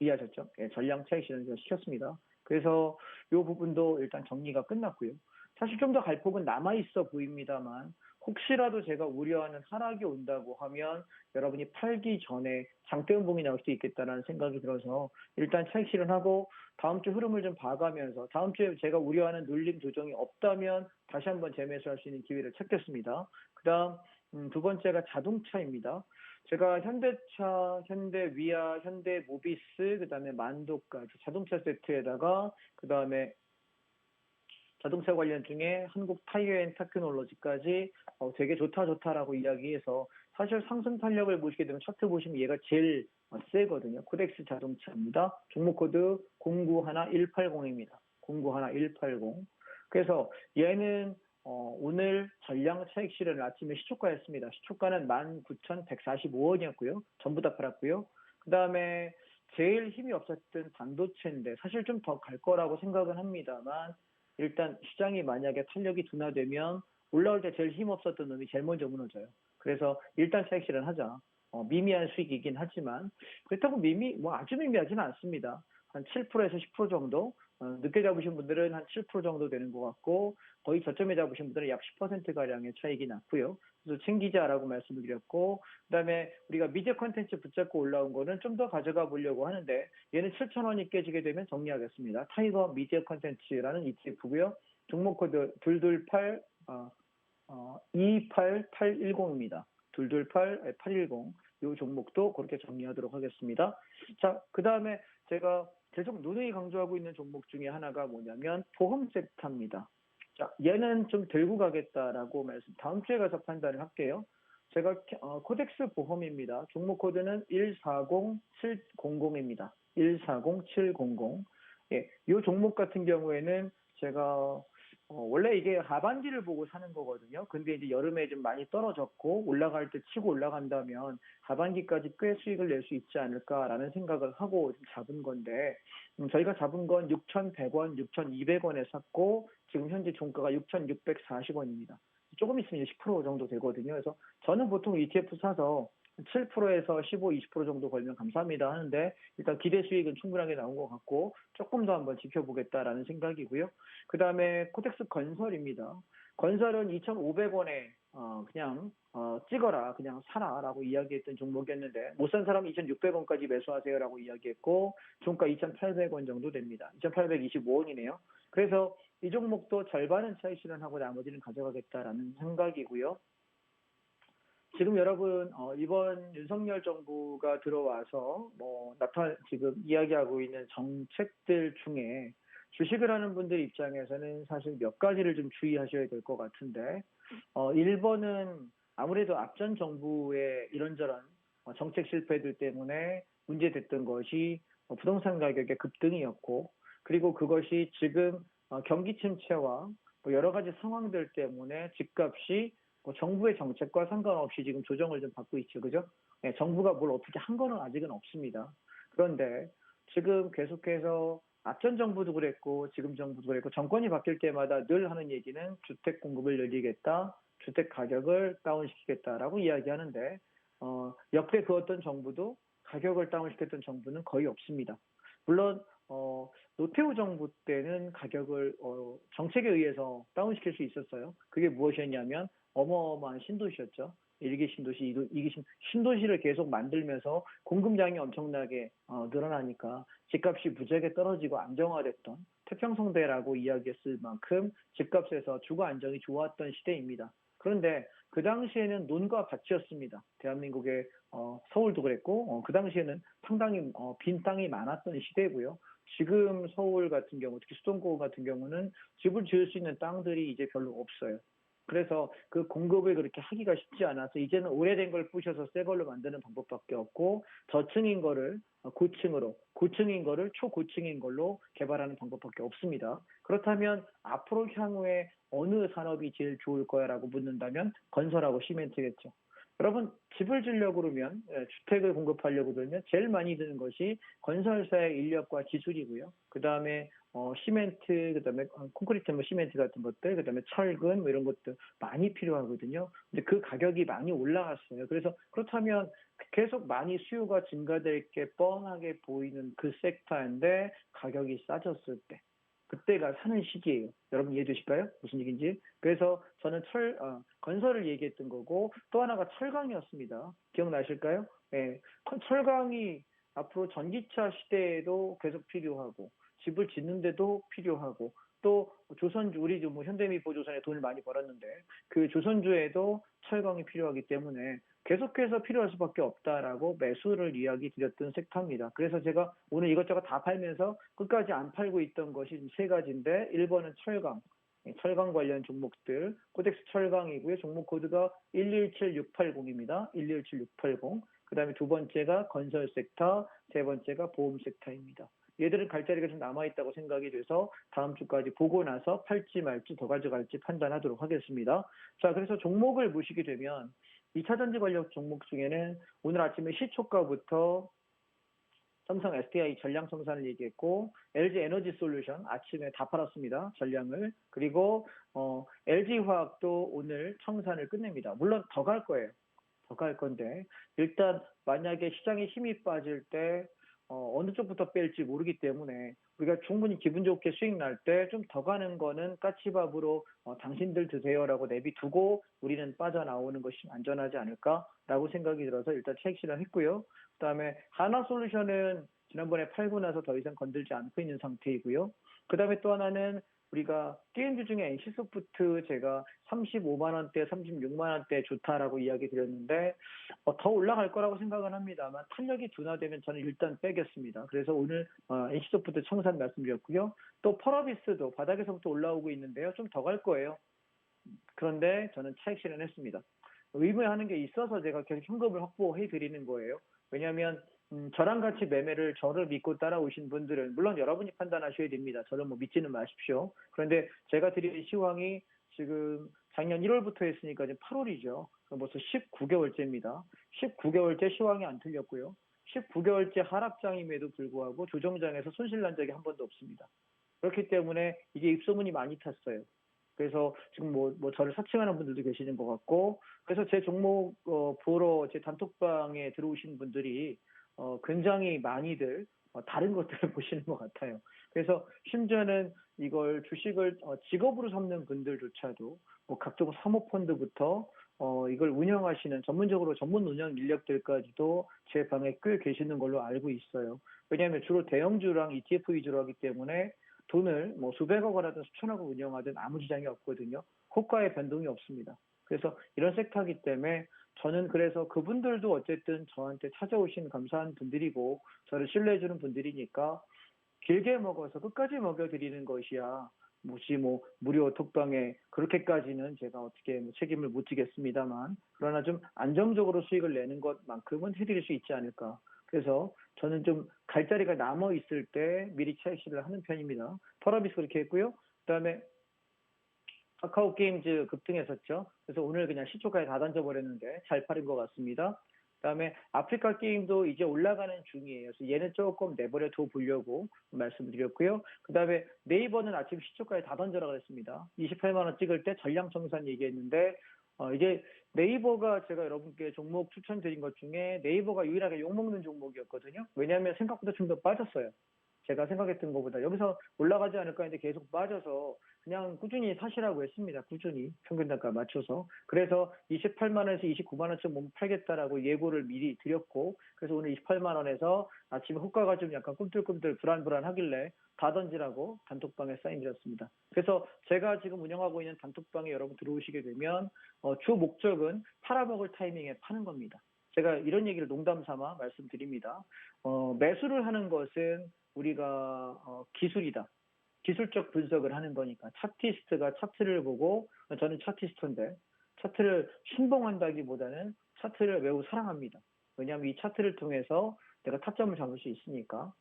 이해하셨죠? 예, 전량 차익 실현을 시켰습니다. 그래서 이 부분도 일단 정리가 끝났고요. 사실 좀 더 갈 폭은 남아 있어 보입니다만 혹시라도 제가 우려하는 하락이 온다고 하면 여러분이 팔기 전에 장대음봉이 나올 수도 있겠다라는 생각이 들어서 일단 차익 실현하고 다음 주 흐름을 좀 봐가면서 다음 주에 제가 우려하는 눌림 조정이 없다면 다시 한번 재매수할 수 있는 기회를 찾겠습니다. 그다음 두 번째가 자동차입니다. 제가 현대차, 현대위아, 현대모비스, 그다음에 만도까지 자동차 세트에다가 그다음에 자동차 관련 중에 한국 타이어앤테크놀로지까지 되게 좋다라고 이야기해서 사실 상승 탄력을 보시게 되면 차트 보시면 얘가 제일 세거든요. 코덱스 자동차입니다. 종목 코드 091180입니다. 091180. 그래서 얘는 오늘 전량 차익 실현을 아침에 시초가였습니다. 시초가는 19,145원이었고요. 전부 다 팔았고요. 그 다음에 제일 힘이 없었던 반도체인데 사실 좀 더 갈 거라고 생각은 합니다만 일단 시장이 만약에 탄력이 둔화되면 올라올 때 제일 힘 없었던 놈이 제일 먼저 무너져요. 그래서 일단 차익 실현하자. 미미한 수익이긴 하지만 그렇다고 아주 미미하지는 않습니다. 한 7%에서 10% 정도, 늦게 잡으신 분들은 한 7% 정도 되는 것 같고, 거의 저점에 잡으신 분들은 약 10%가량의 차익이 났고요. 그래서 챙기자라고 말씀을 드렸고, 그다음에 우리가 미제 컨텐츠 붙잡고 올라온 거는 좀 더 가져가 보려고 하는데, 얘는 7,000원이 깨지게 되면 정리하겠습니다. 타이거 미제 컨텐츠라는 ETF고요. 종목 코드 228, 22810입니다. 228-810. 이 종목도 그렇게 정리하도록 하겠습니다. 자, 그 다음에 제가 계속 누누이 강조하고 있는 종목 중에 하나가 뭐냐면 보험 섹터입니다. 자, 얘는 좀 들고 가겠다라고 다음 주에 가서 판단을 할게요. 제가 코덱스 보험입니다. 종목 코드는 140700입니다. 140700. 예, 이 종목 같은 경우에는 제가 원래 이게 하반기를 보고 사는 거거든요. 근데 이제 여름에 좀 많이 떨어졌고 올라갈 때 치고 올라간다면 하반기까지 꽤 수익을 낼 수 있지 않을까라는 생각을 하고 잡은 건데 저희가 잡은 건 6,100원, 6,200원에 샀고 지금 현재 종가가 6,640원입니다. 조금 있으면 10% 정도 되거든요. 그래서 저는 보통 ETF 사서 7%에서 15, 20% 정도 걸면 감사합니다 하는데 일단 기대 수익은 충분하게 나온 것 같고 조금 더 한번 지켜보겠다라는 생각이고요. 그 다음에 코텍스 건설입니다. 건설은 2,500원에 그냥 찍어라, 그냥 사라라고 이야기했던 종목이었는데 못 산 사람은 2,600원까지 매수하세요라고 이야기했고 종가 2,800원 정도 됩니다. 2,825원이네요. 그래서 이 종목도 절반은 차익 실현하고 나머지는 가져가겠다라는 생각이고요. 지금 여러분 이번 윤석열 정부가 들어와서 지금 이야기하고 있는 정책들 중에 주식을 하는 분들 입장에서는 사실 몇 가지를 좀 주의하셔야 될 것 같은데 1번은 아무래도 앞전 정부의 이런저런 정책 실패들 때문에 문제됐던 것이 부동산 가격의 급등이었고 그리고 그것이 지금 경기 침체와 여러 가지 상황들 때문에 집값이 정부의 정책과 상관없이 지금 조정을 좀 받고 있죠. 그죠? 네, 정부가 뭘 어떻게 한 거는 아직은 없습니다. 그런데 지금 계속해서 앞전 정부도 그랬고 지금 정부도 그랬고 정권이 바뀔 때마다 늘 하는 얘기는 주택 공급을 늘리겠다, 주택 가격을 다운시키겠다라고 이야기하는데 역대 그 어떤 정부도 가격을 다운시켰던 정부는 거의 없습니다. 물론 노태우 정부 때는 가격을 정책에 의해서 다운시킬 수 있었어요. 그게 무엇이었냐면 어마어마한 신도시였죠. 1기 신도시, 2기 신도시를 계속 만들면서 공급량이 엄청나게 늘어나니까 집값이 무지하게 떨어지고 안정화됐던 태평성대라고 이야기했을 만큼 집값에서 주거 안정이 좋았던 시대입니다. 그런데 그 당시에는 논과 밭이었습니다. 대한민국의 서울도 그랬고 그 당시에는 상당히 빈 땅이 많았던 시대고요. 지금 서울 같은 경우, 특히 수도권 같은 경우는 집을 지을 수 있는 땅들이 이제 별로 없어요. 그래서 그 공급을 그렇게 하기가 쉽지 않아서 이제는 오래된 걸 부셔서 새 걸로 만드는 방법밖에 없고 저층인 거를 고층으로, 고층인 거를 초고층인 걸로 개발하는 방법밖에 없습니다. 그렇다면 앞으로 향후에 어느 산업이 제일 좋을 거야라고 묻는다면 건설하고 시멘트겠죠. 여러분 집을 지으려고 그러면 주택을 공급하려고 그러면 제일 많이 드는 것이 건설사의 인력과 기술이고요. 그 다음에 시멘트, 그 다음에 콘크리트, 시멘트 같은 것들, 그 다음에 철근 이런 것들 많이 필요하거든요. 근데 그 가격이 많이 올라갔어요. 그래서 그렇다면 계속 많이 수요가 증가될 게 뻔하게 보이는 그 섹터인데 가격이 싸졌을 때. 그때가 사는 시기예요. 여러분 이해되실까요? 무슨 얘기인지. 그래서 저는 건설을 얘기했던 거고 또 하나가 철강이었습니다. 기억나실까요? 네. 철강이 앞으로 전기차 시대에도 계속 필요하고 집을 짓는데도 필요하고 또 조선주 우리 현대미포조선에 돈을 많이 벌었는데 그 조선주에도 철강이 필요하기 때문에 계속해서 필요할 수밖에 없다라고 매수를 이야기 드렸던 섹터입니다. 그래서 제가 오늘 이것저것 다 팔면서 끝까지 안 팔고 있던 것이 세 가지인데 1번은 철강, 철강 관련 종목들, 코덱스 철강이고요. 종목 코드가 117680입니다. 117680. 그 다음에 두 번째가 건설 섹터, 세 번째가 보험 섹터입니다. 얘들은 갈 자리가 좀 남아있다고 생각이 돼서 다음 주까지 보고 나서 팔지 말지 더 가져갈지 판단하도록 하겠습니다. 자, 그래서 종목을 보시게 되면 2차전지 관련 종목 중에는 오늘 아침에 시초가부터 삼성 SDI 전량 청산을 얘기했고 LG 에너지 솔루션 아침에 다 팔았습니다. 전량을. 그리고 LG 화학도 오늘 청산을 끝냅니다. 물론 더 갈 거예요. 더 갈 건데 일단 만약에 시장에 힘이 빠질 때 어느 쪽부터 뺄지 모르기 때문에 우리가 충분히 기분 좋게 수익 날 때 좀 더 가는 거는 까치밥으로 당신들 드세요라고 내비두고 우리는 빠져나오는 것이 안전하지 않을까라고 생각이 들어서 일단 차익 실현했고요. 그다음에 하나솔루션은 지난번에 팔고 나서 더 이상 건들지 않고 있는 상태이고요. 그다음에 또 하나는 우리가 게임주 중에 NC소프트 제가 35만 원대, 36만 원대 좋다라고 이야기 드렸는데 더 올라갈 거라고 생각은 합니다만 탄력이 둔화되면 저는 일단 빼겠습니다. 그래서 오늘 NC소프트 청산 말씀드렸고요. 또 펄어비스도 바닥에서부터 올라오고 있는데요. 좀 더 갈 거예요. 그런데 저는 차익 실현했습니다. 의무하는 게 있어서 제가 계속 현금을 확보해 드리는 거예요. 왜냐하면 저랑 같이 매매를 저를 믿고 따라오신 분들은 물론 여러분이 판단하셔야 됩니다. 저를 뭐 믿지는 마십시오. 그런데 제가 드린 시황이 지금 작년 1월부터 했으니까 이제 8월이죠. 벌써 19개월째입니다. 19개월째 시황이 안 틀렸고요. 19개월째 하락장임에도 불구하고 조정장에서 손실 난 적이 한 번도 없습니다. 그렇기 때문에 이게 입소문이 많이 탔어요. 그래서 지금 뭐 저를 사칭하는 분들도 계시는 것 같고, 그래서 제 종목 보러 제 단톡방에 들어오신 분들이 굉장히 많이들 다른 것들을 보시는 것 같아요. 그래서 심지어는 이걸 주식을 직업으로 삼는 분들조차도 뭐 각종 사모펀드부터 이걸 운영하시는 전문적으로 전문 운영 인력들까지도 제 방에 꽤 계시는 걸로 알고 있어요. 왜냐하면 주로 대형주랑 ETF 위주로 하기 때문에 돈을 뭐 수백억 원이든 수천억을 운영하든 아무 지장이 없거든요. 호가의 변동이 없습니다. 그래서 이런 섹터이기 때문에 저는 그래서 그분들도 어쨌든 저한테 찾아오신 감사한 분들이고 저를 신뢰해주는 분들이니까 길게 먹어서 끝까지 먹여드리는 것이야. 무시 뭐 무료 톡방에 그렇게까지는 제가 어떻게 뭐 책임을 못 지겠습니다만 그러나 좀 안정적으로 수익을 내는 것만큼은 해드릴 수 있지 않을까. 그래서 저는 좀 갈 자리가 남아 있을 때 미리 차익 실현을 하는 편입니다. 펄어비스 그렇게 했고요. 그다음에 카카오 게임즈 급등했었죠. 그래서 오늘 그냥 시초가에 다 던져버렸는데 잘 팔은 것 같습니다. 그다음에 아프리카 게임도 이제 올라가는 중이에요. 그래서 얘는 조금 내버려 둬 보려고 말씀드렸고요. 그다음에 네이버는 아침 시초가에 다 던져라 그랬습니다. 28만 원 찍을 때 전량 청산 얘기했는데 이제 네이버가 제가 여러분께 종목 추천드린 것 중에 네이버가 유일하게 욕먹는 종목이었거든요. 왜냐하면 생각보다 좀 더 빠졌어요. 제가 생각했던 것보다 여기서 올라가지 않을까 했는데 계속 빠져서 그냥 꾸준히 사시라고 했습니다. 꾸준히 평균 단가 맞춰서. 그래서 28만 원에서 29만 원쯤 몸 팔겠다라고 예고를 미리 드렸고 그래서 오늘 28만 원에서 아침에 호가가 좀 약간 꿈틀꿈틀 불안불안하길래 다 던지라고 단톡방에 사인 드렸습니다. 그래서 제가 지금 운영하고 있는 단톡방에 여러분 들어오시게 되면 주 목적은 팔아먹을 타이밍에 파는 겁니다. 제가 이런 얘기를 농담 삼아 말씀드립니다. 매수를 하는 것은 우리가 기술이다. 기술적 분석을 하는 거니까 차티스트가 차트를 보고 저는 차티스트인데 차트를 신봉한다기보다는 차트를 매우 사랑합니다. 왜냐하면 이 차트를 통해서 내가 타점을 잡을 수 있으니까.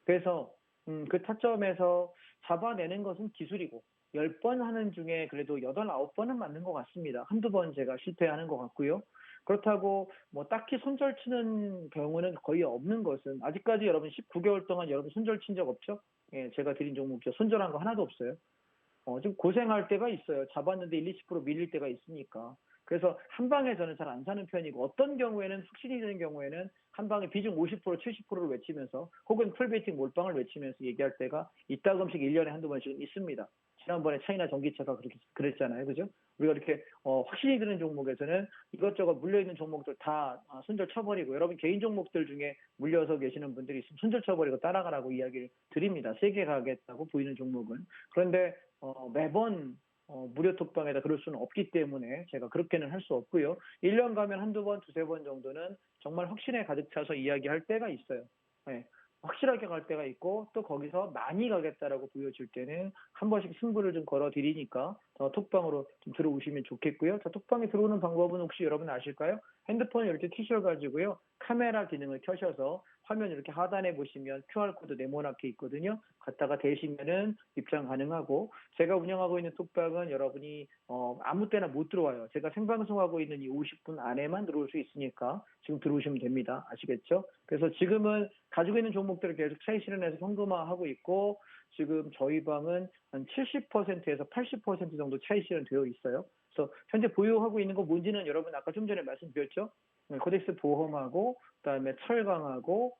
그래서 그 타점에서 잡아내는 것은 기술이고 10번 하는 중에 그래도 8, 9번은 맞는 것 같습니다. 한두 번 제가 실패하는 것 같고요. 그렇다고 뭐 딱히 손절 치는 경우는 거의 없는 것은 아직까지 여러분 19개월 동안 여러분 손절 친 적 없죠? 예, 제가 드린 종목죠. 손절한 거 하나도 없어요. 좀 고생할 때가 있어요. 잡았는데 1, 20% 밀릴 때가 있으니까. 그래서 한 방에 저는 잘 안 사는 편이고 어떤 경우에는 확신이 되는 경우에는 한 방에 비중 50%, 70%를 외치면서 혹은 풀베이팅 몰빵을 외치면서 얘기할 때가 이따금씩 1년에 한두 번씩은 있습니다. 지난번에 차이나 전기차가 그렇게 그랬잖아요. 그죠? 우리가 이렇게 확신이 드는 종목에서는 이것저것 물려있는 종목들 다 손절 쳐버리고 여러분 개인 종목들 중에 물려서 계시는 분들이 있으면 손절 쳐버리고 따라가라고 이야기를 드립니다. 세게 가겠다고 보이는 종목은. 그런데 매번 무료 톡방에다 그럴 수는 없기 때문에 제가 그렇게는 할 수 없고요. 1년 가면 한두 번, 두세 번 정도는 정말 확신에 가득 차서 이야기할 때가 있어요. 네. 확실하게 갈 때가 있고 또 거기서 많이 가겠다라고 보여질 때는 한 번씩 승부를 좀 걸어 드리니까 톡방으로 좀 들어오시면 좋겠고요. 자, 톡방에 들어오는 방법은 혹시 여러분 아실까요? 핸드폰을 이렇게 켜셔가지고요. 카메라 기능을 켜셔서 화면 이렇게 하단에 보시면 QR코드 네모나게 있거든요. 갖다가 대시면은 입장 가능하고 제가 운영하고 있는 톡방은 여러분이 아무 때나 못 들어와요. 제가 생방송하고 있는 이 50분 안에만 들어올 수 있으니까 지금 들어오시면 됩니다. 아시겠죠? 그래서 지금은 가지고 있는 종목들을 계속 차익 실현해서 현금화하고 있고 지금 저희 방은 한 70%에서 80% 정도 차익 실현되어 있어요. 그래서 현재 보유하고 있는 거 뭔지는 여러분 아까 좀 전에 말씀드렸죠. 코덱스 보험하고 그다음에 철강하고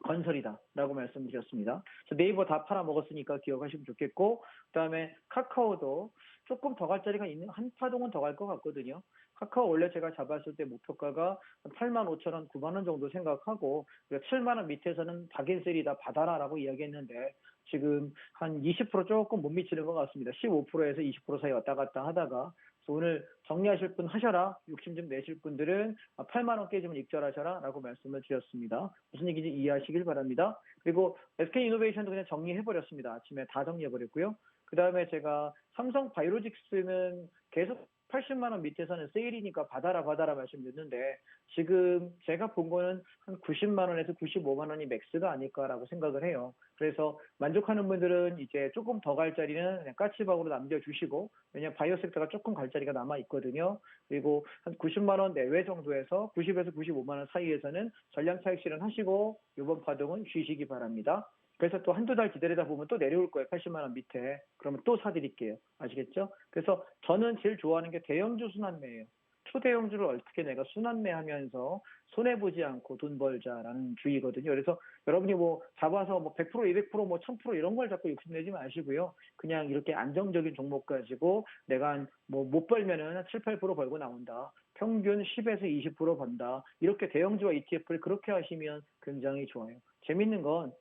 건설이다라고 말씀드렸습니다. 그래서 네이버 다 팔아먹었으니까 기억하시면 좋겠고, 그다음에 카카오도 조금 더 갈 자리가 있는, 한 파동은 더 갈 것 같거든요. 카카오 원래 제가 잡았을 때 목표가가 8만 5천 원, 9만 원 정도 생각하고 7만 원 밑에서는 박앤셀이다 받아라라고 이야기했는데 지금 한 20% 조금 못 미치는 것 같습니다. 15%에서 20% 사이 왔다 갔다 하다가 그래서 오늘 정리하실 분 하셔라. 욕심 좀 내실 분들은 8만 원 깨지면 익절하셔라 라고 말씀을 드렸습니다. 무슨 얘기인지 이해하시길 바랍니다. 그리고 SK이노베이션도 그냥 정리해버렸습니다. 아침에 다 정리해버렸고요. 그 다음에 제가 삼성 바이오로직스는 계속 80만 원 밑에서는 세일이니까 받아라 말씀드렸는데 지금 제가 본 거는 한 90만 원에서 95만 원이 맥스가 아닐까라고 생각을 해요. 그래서 만족하는 분들은 이제 조금 더 갈 자리는 그냥 까치박으로 남겨주시고, 왜냐면 바이오 섹터가 조금 갈 자리가 남아 있거든요. 그리고 한 90만 원 내외 정도에서 90에서 95만 원 사이에서는 전량 차익 실현하시고 이번 파동은 쉬시기 바랍니다. 그래서 또 한두 달 기다리다 보면 또 내려올 거예요. 80만 원 밑에. 그러면 또 사드릴게요. 아시겠죠? 그래서 저는 제일 좋아하는 게 대형주 순환매예요. 초대형주를 어떻게 내가 순환매하면서 손해보지 않고 돈 벌자라는 주의거든요. 그래서 여러분이 뭐 잡아서 뭐 100%, 200%, 뭐 1000% 이런 걸 자꾸 욕심내지 마시고요. 그냥 이렇게 안정적인 종목 가지고 내가 뭐 못 벌면은 한 7, 8% 벌고 나온다. 평균 10에서 20% 번다. 이렇게 대형주와 ETF를 그렇게 하시면 굉장히 좋아요. 재밌는 건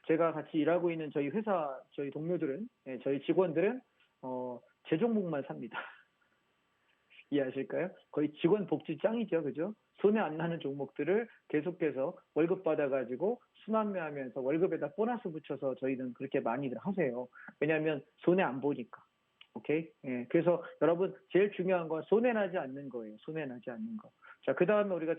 제가 같이 일하고 있는 저희 회사, 저희 동료들은, 저희 직원들은, 제 종목만 삽니다. 이해하실까요? 거의 직원 복지 짱이죠. 그죠? 손해 안 나는 종목들을 계속해서 월급 받아가지고 순환매하면서 월급에다 보너스 붙여서 저희는 그렇게 많이들 하세요. 왜냐하면 손해 안 보니까. 오케이? 예. 그래서 여러분 제일 중요한 건 손해 나지 않는 거예요. 손해 나지 않는 거. 자, 그 다음에 우리가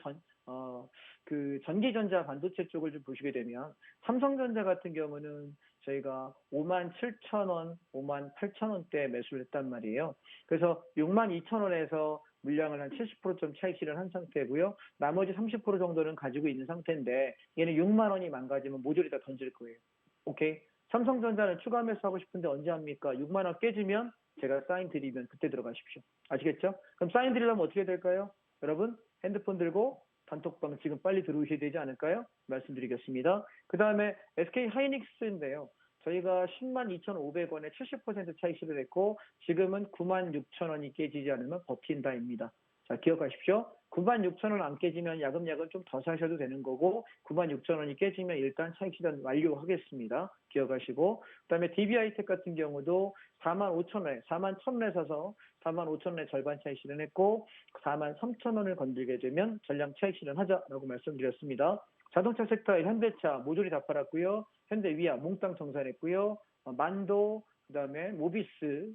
전기전자 반도체 쪽을 좀 보시게 되면 삼성전자 같은 경우는 저희가 5만 7천 원, 5만 8천 원대 매수를 했단 말이에요. 그래서 6만 2천 원에서 물량을 한 70%좀 차익 실현한 상태고요. 나머지 30% 정도는 가지고 있는 상태인데 얘는 6만 원이 망가지면 모조리 다 던질 거예요. 오케이? 삼성전자는 추가 매수하고 싶은데 언제 합니까? 6만 원 깨지면 제가 사인 드리면 그때 들어가십시오. 아시겠죠? 그럼 사인 드리려면 어떻게 될까요? 여러분 핸드폰 들고 단톡방 지금 빨리 들어오셔야 되지 않을까요? 말씀드리겠습니다. 그 다음에 SK 하이닉스인데요. 저희가 10만 2,500원에 70% 차익 실현했고 지금은 9만 6천 원이 깨지지 않으면 버틴다입니다. 자, 기억하십시오. 9만 6천 원 안 깨지면 야금야금 좀 더 사셔도 되는 거고 9만 6천 원이 깨지면 일단 차익 실현 완료하겠습니다. 기억하시고 그다음에 DB하이텍 같은 경우도 4만 5천 원에 4만 1천 원에 사서 4만 5천 원에 절반 차익 실현했고 4만 3천 원을 건들게 되면 전량 차익 실현하자라고 말씀드렸습니다. 자동차 섹터의 현대차 모조리 다 팔았고요. 현대위아 몽땅 청산했고요. 만도 그다음에 모비스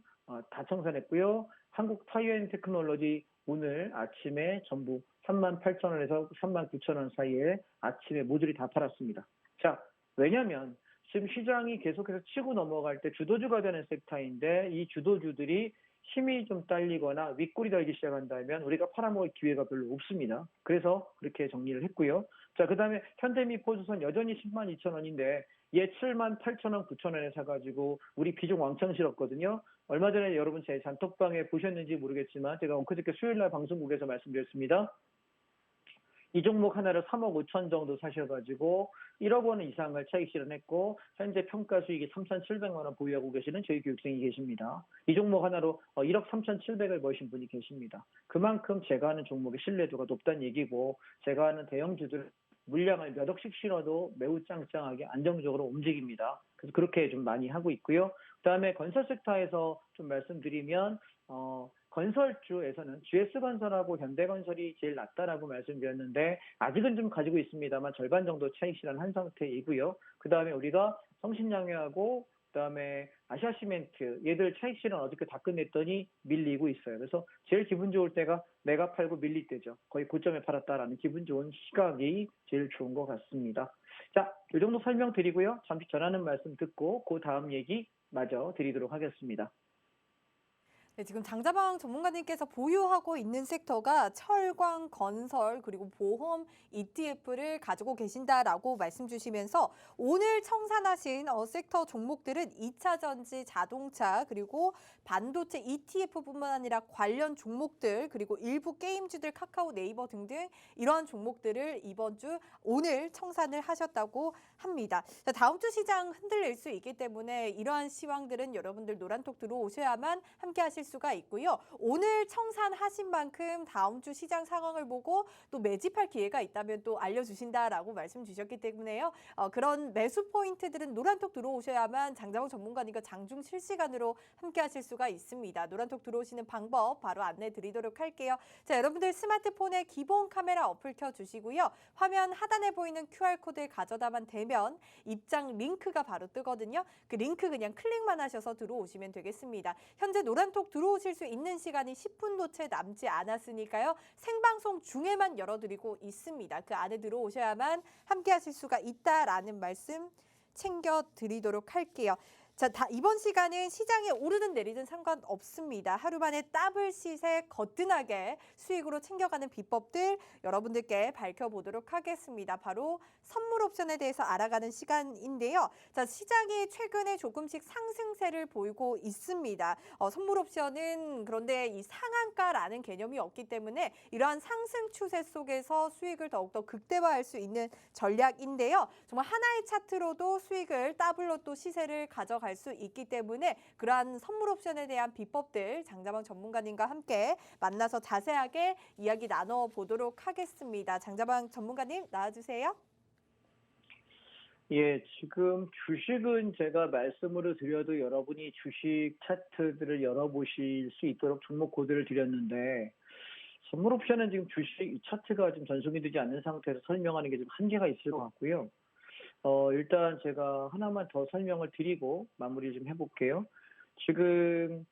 다 청산했고요. 한국 타이어앤테크놀로지 오늘 아침에 전부 3만 8천 원에서 3만 9천 원 사이에 아침에 모조리 다 팔았습니다. 자, 왜냐하면 지금 시장이 계속해서 치고 넘어갈 때 주도주가 되는 섹터인데 이 주도주들이 힘이 좀 딸리거나 윗골이 달기 시작한다면 우리가 팔아먹을 기회가 별로 없습니다. 그래서 그렇게 정리를 했고요. 자, 그 다음에 현대미포주선 여전히 10만 2천 원인데 얘 7만 8천 원, 9천 원에 사가지고 우리 비중 왕창 실었거든요. 얼마 전에 여러분 제 단톡방에 보셨는지 모르겠지만 제가 엊그저께 수요일날 방송국에서 말씀드렸습니다. 이 종목 하나를 3억 5천 정도 사셔가지고 1억 원 이상을 차익 실현했고 현재 평가 수익이 3,700만 원 보유하고 계시는 저희 교육생이 계십니다. 이 종목 하나로 1억 3,700을 버신 분이 계십니다. 그만큼 제가 하는 종목의 신뢰도가 높다는 얘기고 제가 하는 대형주들 물량을 몇 억씩 실어도 매우 짱짱하게 안정적으로 움직입니다. 그래서 그렇게 좀 많이 하고 있고요. 그다음에 건설 섹터에서 좀 말씀드리면 건설주에서는 GS건설하고 현대건설이 제일 낫다라고 말씀드렸는데 아직은 좀 가지고 있습니다만 절반 정도 차익 실현한 상태이고요. 그다음에 우리가 성신양유하고 그다음에 아시아시멘트 얘들 차익 실현 어저께 다 끝냈더니 밀리고 있어요. 그래서 제일 기분 좋을 때가 내가 팔고 밀릴 때죠. 거의 고점에 팔았다라는 기분 좋은 시각이 제일 좋은 것 같습니다. 자, 이 정도 설명드리고요. 잠시 전하는 말씀 듣고 그 다음 얘기 마저 드리도록 하겠습니다. 네, 지금 장자방 전문가님께서 보유하고 있는 섹터가 철강, 건설, 그리고 보험 ETF를 가지고 계신다라고 말씀 주시면서 오늘 청산하신 섹터 종목들은 2차 전지, 자동차, 그리고 반도체 ETF뿐만 아니라 관련 종목들, 그리고 일부 게임주들, 카카오, 네이버 등등 이러한 종목들을 오늘 청산을 하셨다고 합니다. 자, 다음 주 시장 흔들릴 수 있기 때문에 이러한 시황들은 여러분들 노란톡 들어오셔야만 함께 하실 수가 있고요. 오늘 청산하신 만큼 다음 주 시장 상황을 보고 또 매집할 기회가 있다면 또 알려주신다라고 말씀 주셨기 때문에요. 그런 매수 포인트들은 노란톡 들어오셔야만 장자봉 전문가님과 장중 실시간으로 함께 하실 수가 있습니다. 노란톡 들어오시는 방법 바로 안내 드리도록 할게요. 자, 여러분들 스마트폰에 기본 카메라 어플 켜주시고요. 화면 하단에 보이는 QR코드를 가져다만 대면 입장 링크가 바로 뜨거든요. 그 링크 그냥 클릭만 하셔서 들어오시면 되겠습니다. 현재 노란톡 들어오실 수 있는 시간이 10분도 채 남지 않았으니까요. 생방송 중에만 열어드리고 있습니다. 그 안에 들어오셔야만 함께 하실 수가 있다라는 말씀 챙겨드리도록 할게요. 자, 이번 시간은 시장에 오르든 내리든 상관없습니다. 하루 만에 더블 시세 거뜬하게 수익으로 챙겨가는 비법들 여러분들께 밝혀보도록 하겠습니다. 바로 선물 옵션에 대해서 알아가는 시간인데요. 자, 시장이 최근에 조금씩 상승세를 보이고 있습니다. 선물 옵션은 그런데 이 상한가라는 개념이 없기 때문에 이러한 상승 추세 속에서 수익을 더욱더 극대화할 수 있는 전략인데요. 정말 하나의 차트로도 수익을 더블로 또 시세를 가져갈 수 있기 때문에 그러한 선물 옵션에 대한 비법들 장자방 전문가님과 함께 만나서 자세하게 이야기 나눠보도록 하겠습니다. 장자방 전문가님 나와주세요. 예, 지금 주식은 제가 말씀으로 드려도 여러분이 주식 차트들을 열어보실 수 있도록 종목 코드를 드렸는데 선물 옵션은 지금 주식 차트가 좀 전송이 되지 않는 상태에서 설명하는 게 좀 한계가 있을 것 같고요. 일단 제가 하나만 더 설명을 드리고 마무리 좀 해볼게요. 지금,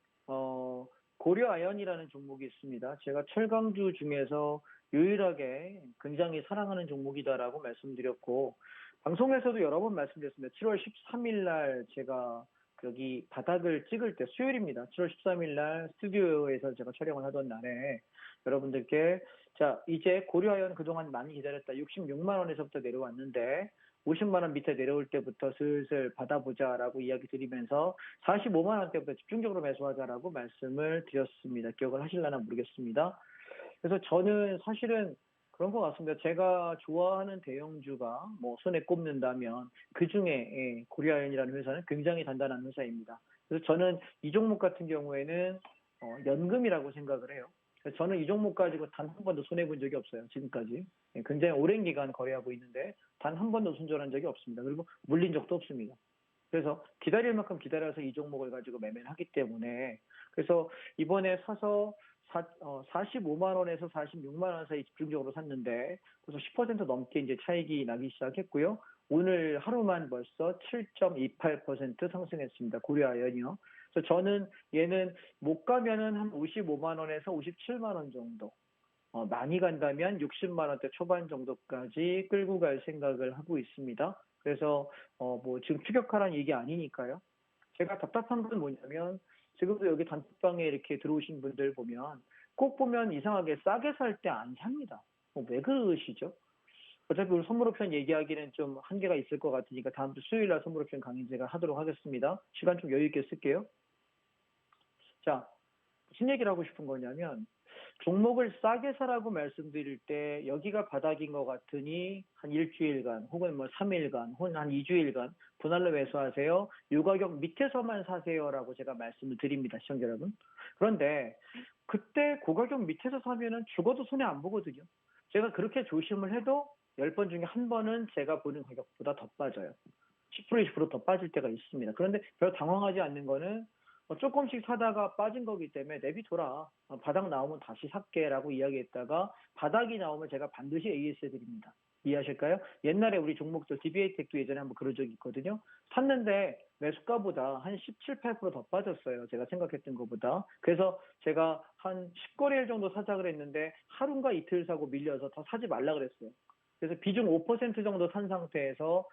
고려아연이라는 종목이 있습니다. 제가 철강주 중에서 유일하게 굉장히 사랑하는 종목이다라고 말씀드렸고, 방송에서도 여러 번 말씀드렸습니다. 7월 13일 날 제가 여기 바닥을 찍을 때 수요일입니다. 7월 13일 날 스튜디오에서 제가 촬영을 하던 날에 여러분들께 자, 이제 고려아연 그동안 많이 기다렸다. 66만 원에서부터 내려왔는데 50만 원 밑에 내려올 때부터 슬슬 받아보자라고 이야기 드리면서 45만 원대부터 집중적으로 매수하자라고 말씀을 드렸습니다. 기억을 하실려나 모르겠습니다. 그래서 저는 사실은 그런 것 같습니다. 제가 좋아하는 대형주가 뭐 손에 꼽는다면 그 중에 고려아연이라는 회사는 굉장히 단단한 회사입니다. 그래서 저는 이 종목 같은 경우에는 연금이라고 생각을 해요. 그래서 저는 이 종목 가지고 단 한 번도 손해 본 적이 없어요. 지금까지. 굉장히 오랜 기간 거래하고 있는데 단 한 번도 손절한 적이 없습니다. 그리고 물린 적도 없습니다. 그래서 기다릴 만큼 기다려서 이 종목을 가지고 매매를 하기 때문에 그래서 이번에 사서 45만 원에서 46만 원 사이 집중적으로 샀는데 그래서 10% 넘게 이제 차익이 나기 시작했고요. 오늘 하루만 벌써 7.28% 상승했습니다. 고려아연이요. 그래서 저는 얘는 못 가면은 한 55만 원에서 57만 원 정도. 많이 간다면 60만 원대 초반 정도까지 끌고 갈 생각을 하고 있습니다. 그래서 뭐 지금 추격하라는 얘기 아니니까요. 제가 답답한 건 뭐냐면 지금도 여기 단톡방에 이렇게 들어오신 분들 보면 꼭 보면 이상하게 싸게 살 때 안 삽니다. 왜 그러시죠? 어차피 우리 선물옵션 얘기하기는 좀 한계가 있을 것 같으니까 다음 주 수요일 날 선물옵션 강의 제가 하도록 하겠습니다. 시간 좀 여유 있게 쓸게요. 자, 무슨 얘기를 하고 싶은 거냐면 종목을 싸게 사라고 말씀드릴 때 여기가 바닥인 것 같으니 한 일주일간 혹은 뭐 3일간 혹은 한 2주일간 분할로 매수하세요. 이 가격 밑에서만 사세요라고 제가 말씀을 드립니다. 시청자 여러분. 그런데 그때 그 가격 밑에서 사면은 죽어도 손해 안 보거든요. 제가 그렇게 조심을 해도 10번 중에 한 번은 제가 보는 가격보다 더 빠져요. 10% 20%더 빠질 때가 있습니다. 그런데 별 당황하지 않는 거는 조금씩 사다가 빠진 거기 때문에 내비둬라. 바닥 나오면 다시 살게라고 이야기했다가 바닥이 나오면 제가 반드시 AS 해드립니다. 이해하실까요? 옛날에 우리 종목들 DBA텍도 예전에 한번 그런 적이 있거든요. 샀는데 매수가보다 한 17, 8%더 빠졌어요. 제가 생각했던 것보다. 그래서 제가 한 10거래일 정도 사자 그랬는데 하루인가 이틀 사고 밀려서 더 사지 말라 그랬어요. 그래서 비중 5% 정도 산 상태에서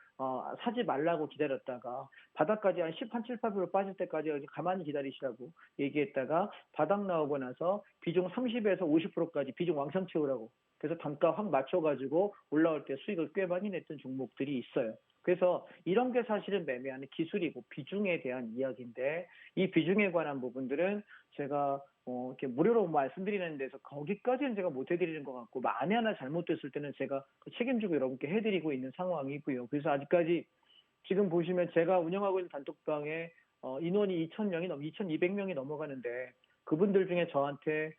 사지 말라고 기다렸다가 바닥까지 한 7, 8% 빠질 때까지 가만히 기다리시라고 얘기했다가 바닥 나오고 나서 비중 30에서 50%까지 비중 왕창 채우라고. 그래서 단가 확 맞춰가지고 올라올 때 수익을 꽤 많이 냈던 종목들이 있어요. 그래서 이런 게 사실은 매매하는 기술이고 비중에 대한 이야기인데 이 비중에 관한 부분들은 제가 이렇게 무료로 말씀드리는 데서 거기까지는 제가 못 해드리는 것 같고 만에 하나 잘못됐을 때는 제가 책임지고 여러분께 해드리고 있는 상황이고요. 그래서 아직까지 지금 보시면 제가 운영하고 있는 단톡방에 인원이 2,200명이 넘어가는데 그분들 중에 저한테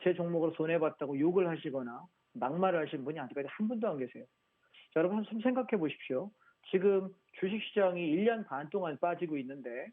제 종목으로 손해봤다고 욕을 하시거나 막말을 하신 분이 아직까지 한 분도 안 계세요. 자, 여러분 한번 생각해 보십시오. 지금 주식시장이 1년 반 동안 빠지고 있는데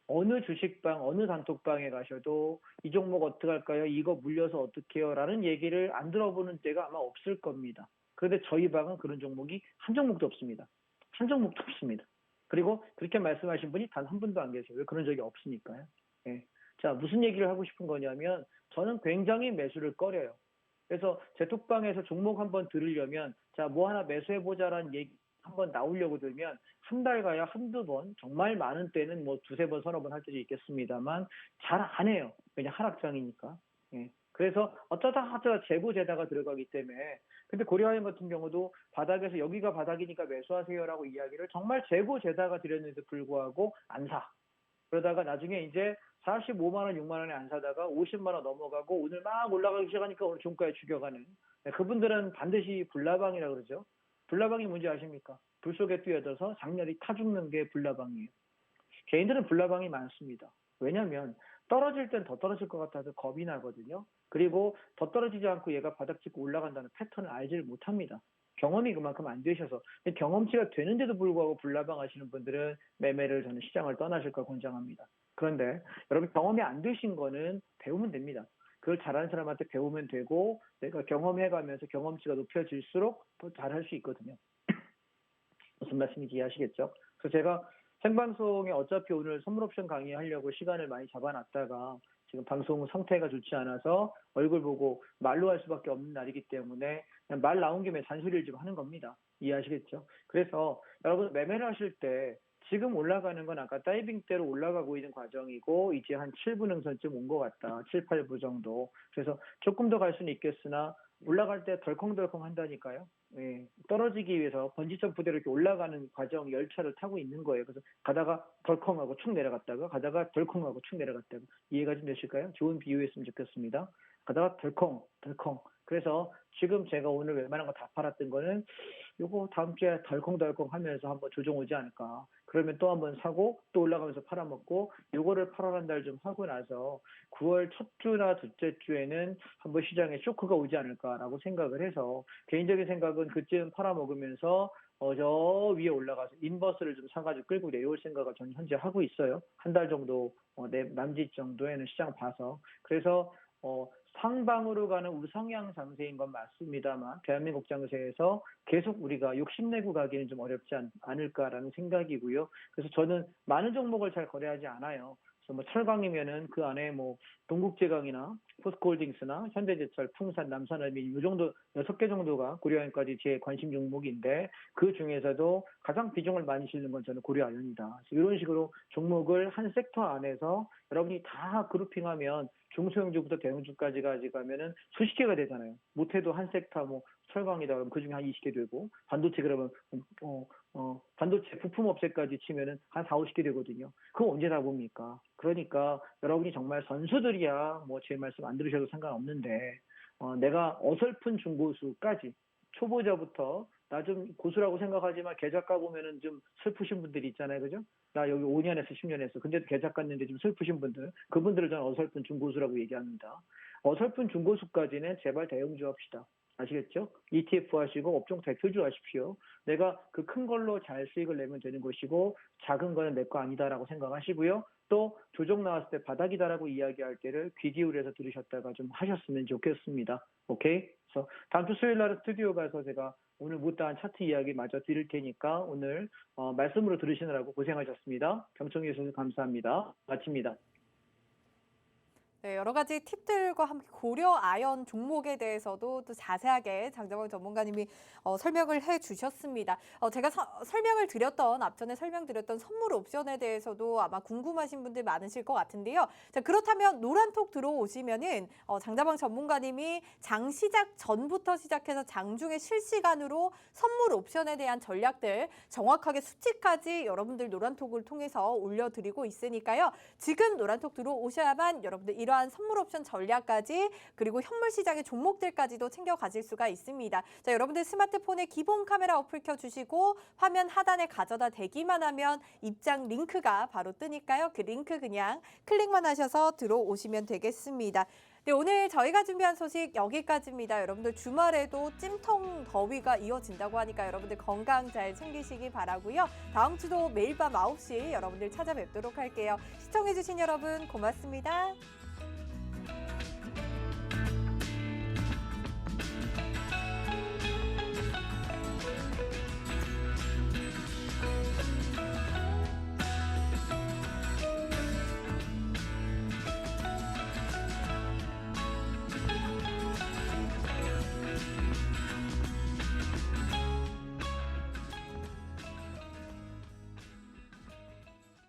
어느 주식방, 어느 단톡방에 가셔도 이 종목 어떻게 할까요? 이거 물려서 어떻게 해요? 라는 얘기를 안 들어보는 때가 아마 없을 겁니다. 그런데 저희 방은 그런 종목이 한 종목도 없습니다. 한 종목도 없습니다. 그리고 그렇게 말씀하신 분이 단 한 분도 안 계세요. 왜 그런 적이 없으니까요. 예. 자, 무슨 얘기를 하고 싶은 거냐면 저는 굉장히 매수를 꺼려요. 그래서 제 톡방에서 종목 한번 들으려면 자, 뭐 하나 매수해보자라는 얘기 한번 나오려고 들면 한 달 가야 한두 번, 정말 많은 때는 뭐 두세 번, 서너 번 할 때도 있겠습니다만 잘 안 해요. 왜냐 하락장이니까. 예. 그래서 어쩌다 재고재다가 들어가기 때문에 근데 고려아연 같은 경우도 바닥에서 여기가 바닥이니까 매수하세요라고 이야기를 정말 재고재다가 드렸는데도 불구하고 안 사. 그러다가 나중에 이제 45만 원, 6만 원에 안 사다가 50만 원 넘어가고 오늘 막 올라가기 시작하니까 오늘 종가에 죽여가는 그분들은 반드시 불나방이라고 그러죠. 불나방이 뭔지 아십니까? 불 속에 뛰어들어서 장렬히 타 죽는 게 불나방이에요. 개인들은 불나방이 많습니다. 왜냐하면 떨어질 땐 더 떨어질 것 같아서 겁이 나거든요. 그리고 더 떨어지지 않고 얘가 바닥 찍고 올라간다는 패턴을 알지를 못합니다. 경험이 그만큼 안 되셔서 경험치가 되는데도 불구하고 불나방 하시는 분들은 매매를 저는 시장을 떠나실 걸 권장합니다. 그런데 여러분 경험이 안 되신 거는 배우면 됩니다. 그걸 잘하는 사람한테 배우면 되고 내가 경험해가면서 경험치가 높여질수록 더 잘할 수 있거든요. 무슨 말씀인지 이해하시겠죠? 그래서 제가 생방송에 어차피 오늘 선물옵션 강의하려고 시간을 많이 잡아놨다가 지금 방송 상태가 좋지 않아서 얼굴 보고 말로 할 수밖에 없는 날이기 때문에 그냥 말 나온 김에 잔소리를 좀 하는 겁니다. 이해하시겠죠? 그래서 여러분 매매를 하실 때 지금 올라가는 건 아까 다이빙대로 올라가고 있는 과정이고 이제 한 7분 응선쯤 온 것 같다. 7, 8부 정도. 그래서 조금 더 갈 수는 있겠으나 올라갈 때 덜컹덜컹 한다니까요. 예, 떨어지기 위해서 번지점프대로 이렇게 올라가는 과정 열차를 타고 있는 거예요. 그래서 가다가 덜컹하고 축 내려갔다가 가다가 덜컹하고 축 내려갔다가 이해가 좀 되실까요? 좋은 비유였으면 좋겠습니다. 가다가 덜컹. 그래서 지금 제가 오늘 웬만한 거 다 팔았던 거는 요거 다음 주에 덜컹덜컹 하면서 한번 조정 오지 않을까. 그러면 또 한번 사고 또 올라가면서 팔아먹고 요거를 8월 한 달 좀 하고 나서 9월 첫 주나 둘째 주에는 한번 시장에 쇼크가 오지 않을까라고 생각을 해서 개인적인 생각은 그쯤 팔아먹으면서 저 위에 올라가서 인버스를 좀 사가지고 끌고 내려올 생각을 저는 현재 하고 있어요. 한 달 정도 남짓 정도에는 시장 봐서 그래서 상방으로 가는 우상향 장세인 건 맞습니다만 대한민국 장세에서 계속 우리가 욕심내고 가기는 좀 어렵지 않을까라는 생각이고요. 그래서 저는 많은 종목을 잘 거래하지 않아요. 그래서 뭐 철강이면은 그 안에 뭐 동국제강이나 포스코홀딩스나 현대제철, 풍산, 남산알미 이 정도 6개 정도가 고려아연까지 제 관심 종목인데 그 중에서도 가장 비중을 많이 실는 건 저는 고려아연이다. 이런 식으로 종목을 한 섹터 안에서 여러분이 다 그룹핑하면 중소형주부터 대형주까지 가면은 수십 개가 되잖아요. 못해도 한 섹터 뭐 철강이다 그러면 그 중에 한 20개 되고 반도체 그러면 반도체 부품업체까지 치면은 한 4, 50개 되거든요. 그거 언제 다 봅니까? 그러니까 여러분이 정말 선수들이야 뭐 제 말씀 안 들으셔도 상관없는데 내가 어설픈 중고수까지 초보자부터 나 좀 고수라고 생각하지만 계좌 까보면은 좀 슬프신 분들이 있잖아요. 그죠? 나 여기 5년 했어, 10년 했어. 근데도 계좌 깠는데 좀 슬프신 분들. 그분들을 저는 어설픈 중고수라고 얘기합니다. 어설픈 중고수까지는 제발 대형주 합시다. 아시겠죠? ETF 하시고 업종 대표주 하십시오. 내가 그 큰 걸로 잘 수익을 내면 되는 것이고 작은 거는 내 거 아니다라고 생각하시고요. 또 조정 나왔을 때 바닥이다라고 이야기할 때를 귀 기울여서 들으셨다가 좀 하셨으면 좋겠습니다. 오케이? 그래서 다음 주 수요일 날 스튜디오 가서 제가 오늘 못다한 차트 이야기 마저 드릴 테니까 오늘 말씀으로 들으시느라고 고생하셨습니다. 경청해 주셔서 감사합니다. 마칩니다. 네, 여러 가지 팁들과 함께 고려 아연 종목에 대해서도 또 자세하게 장정원 전문가님이 설명을 해주셨습니다. 제가 설명을 드렸던 앞전에 설명드렸던 선물 옵션에 대해서도 아마 궁금하신 분들 많으실 것 같은데요. 자, 그렇다면 노란톡 들어오시면은 장자방 전문가님이 장 시작 전부터 시작해서 장중에 실시간으로 선물 옵션에 대한 전략들 정확하게 수치까지 여러분들 노란톡을 통해서 올려드리고 있으니까요. 지금 노란톡 들어오셔야만 여러분들 이러한 선물 옵션 전략까지 그리고 현물 시장의 종목들까지도 챙겨 가실 수가 있습니다. 자, 여러분들 스마트폰에 기본 카메라 어플 켜주시고 화면 하단에 가져다 대기만 하면 입장 링크가 바로 뜨니까요. 그 링크 그냥 클릭만 하셔서 들어오시면 되겠습니다. 네, 오늘 저희가 준비한 소식 여기까지입니다. 여러분들 주말에도 찜통 더위가 이어진다고 하니까 여러분들 건강 잘 챙기시기 바라고요. 다음 주도 매일 밤 9시 여러분들 찾아뵙도록 할게요. 시청해주신 여러분 고맙습니다.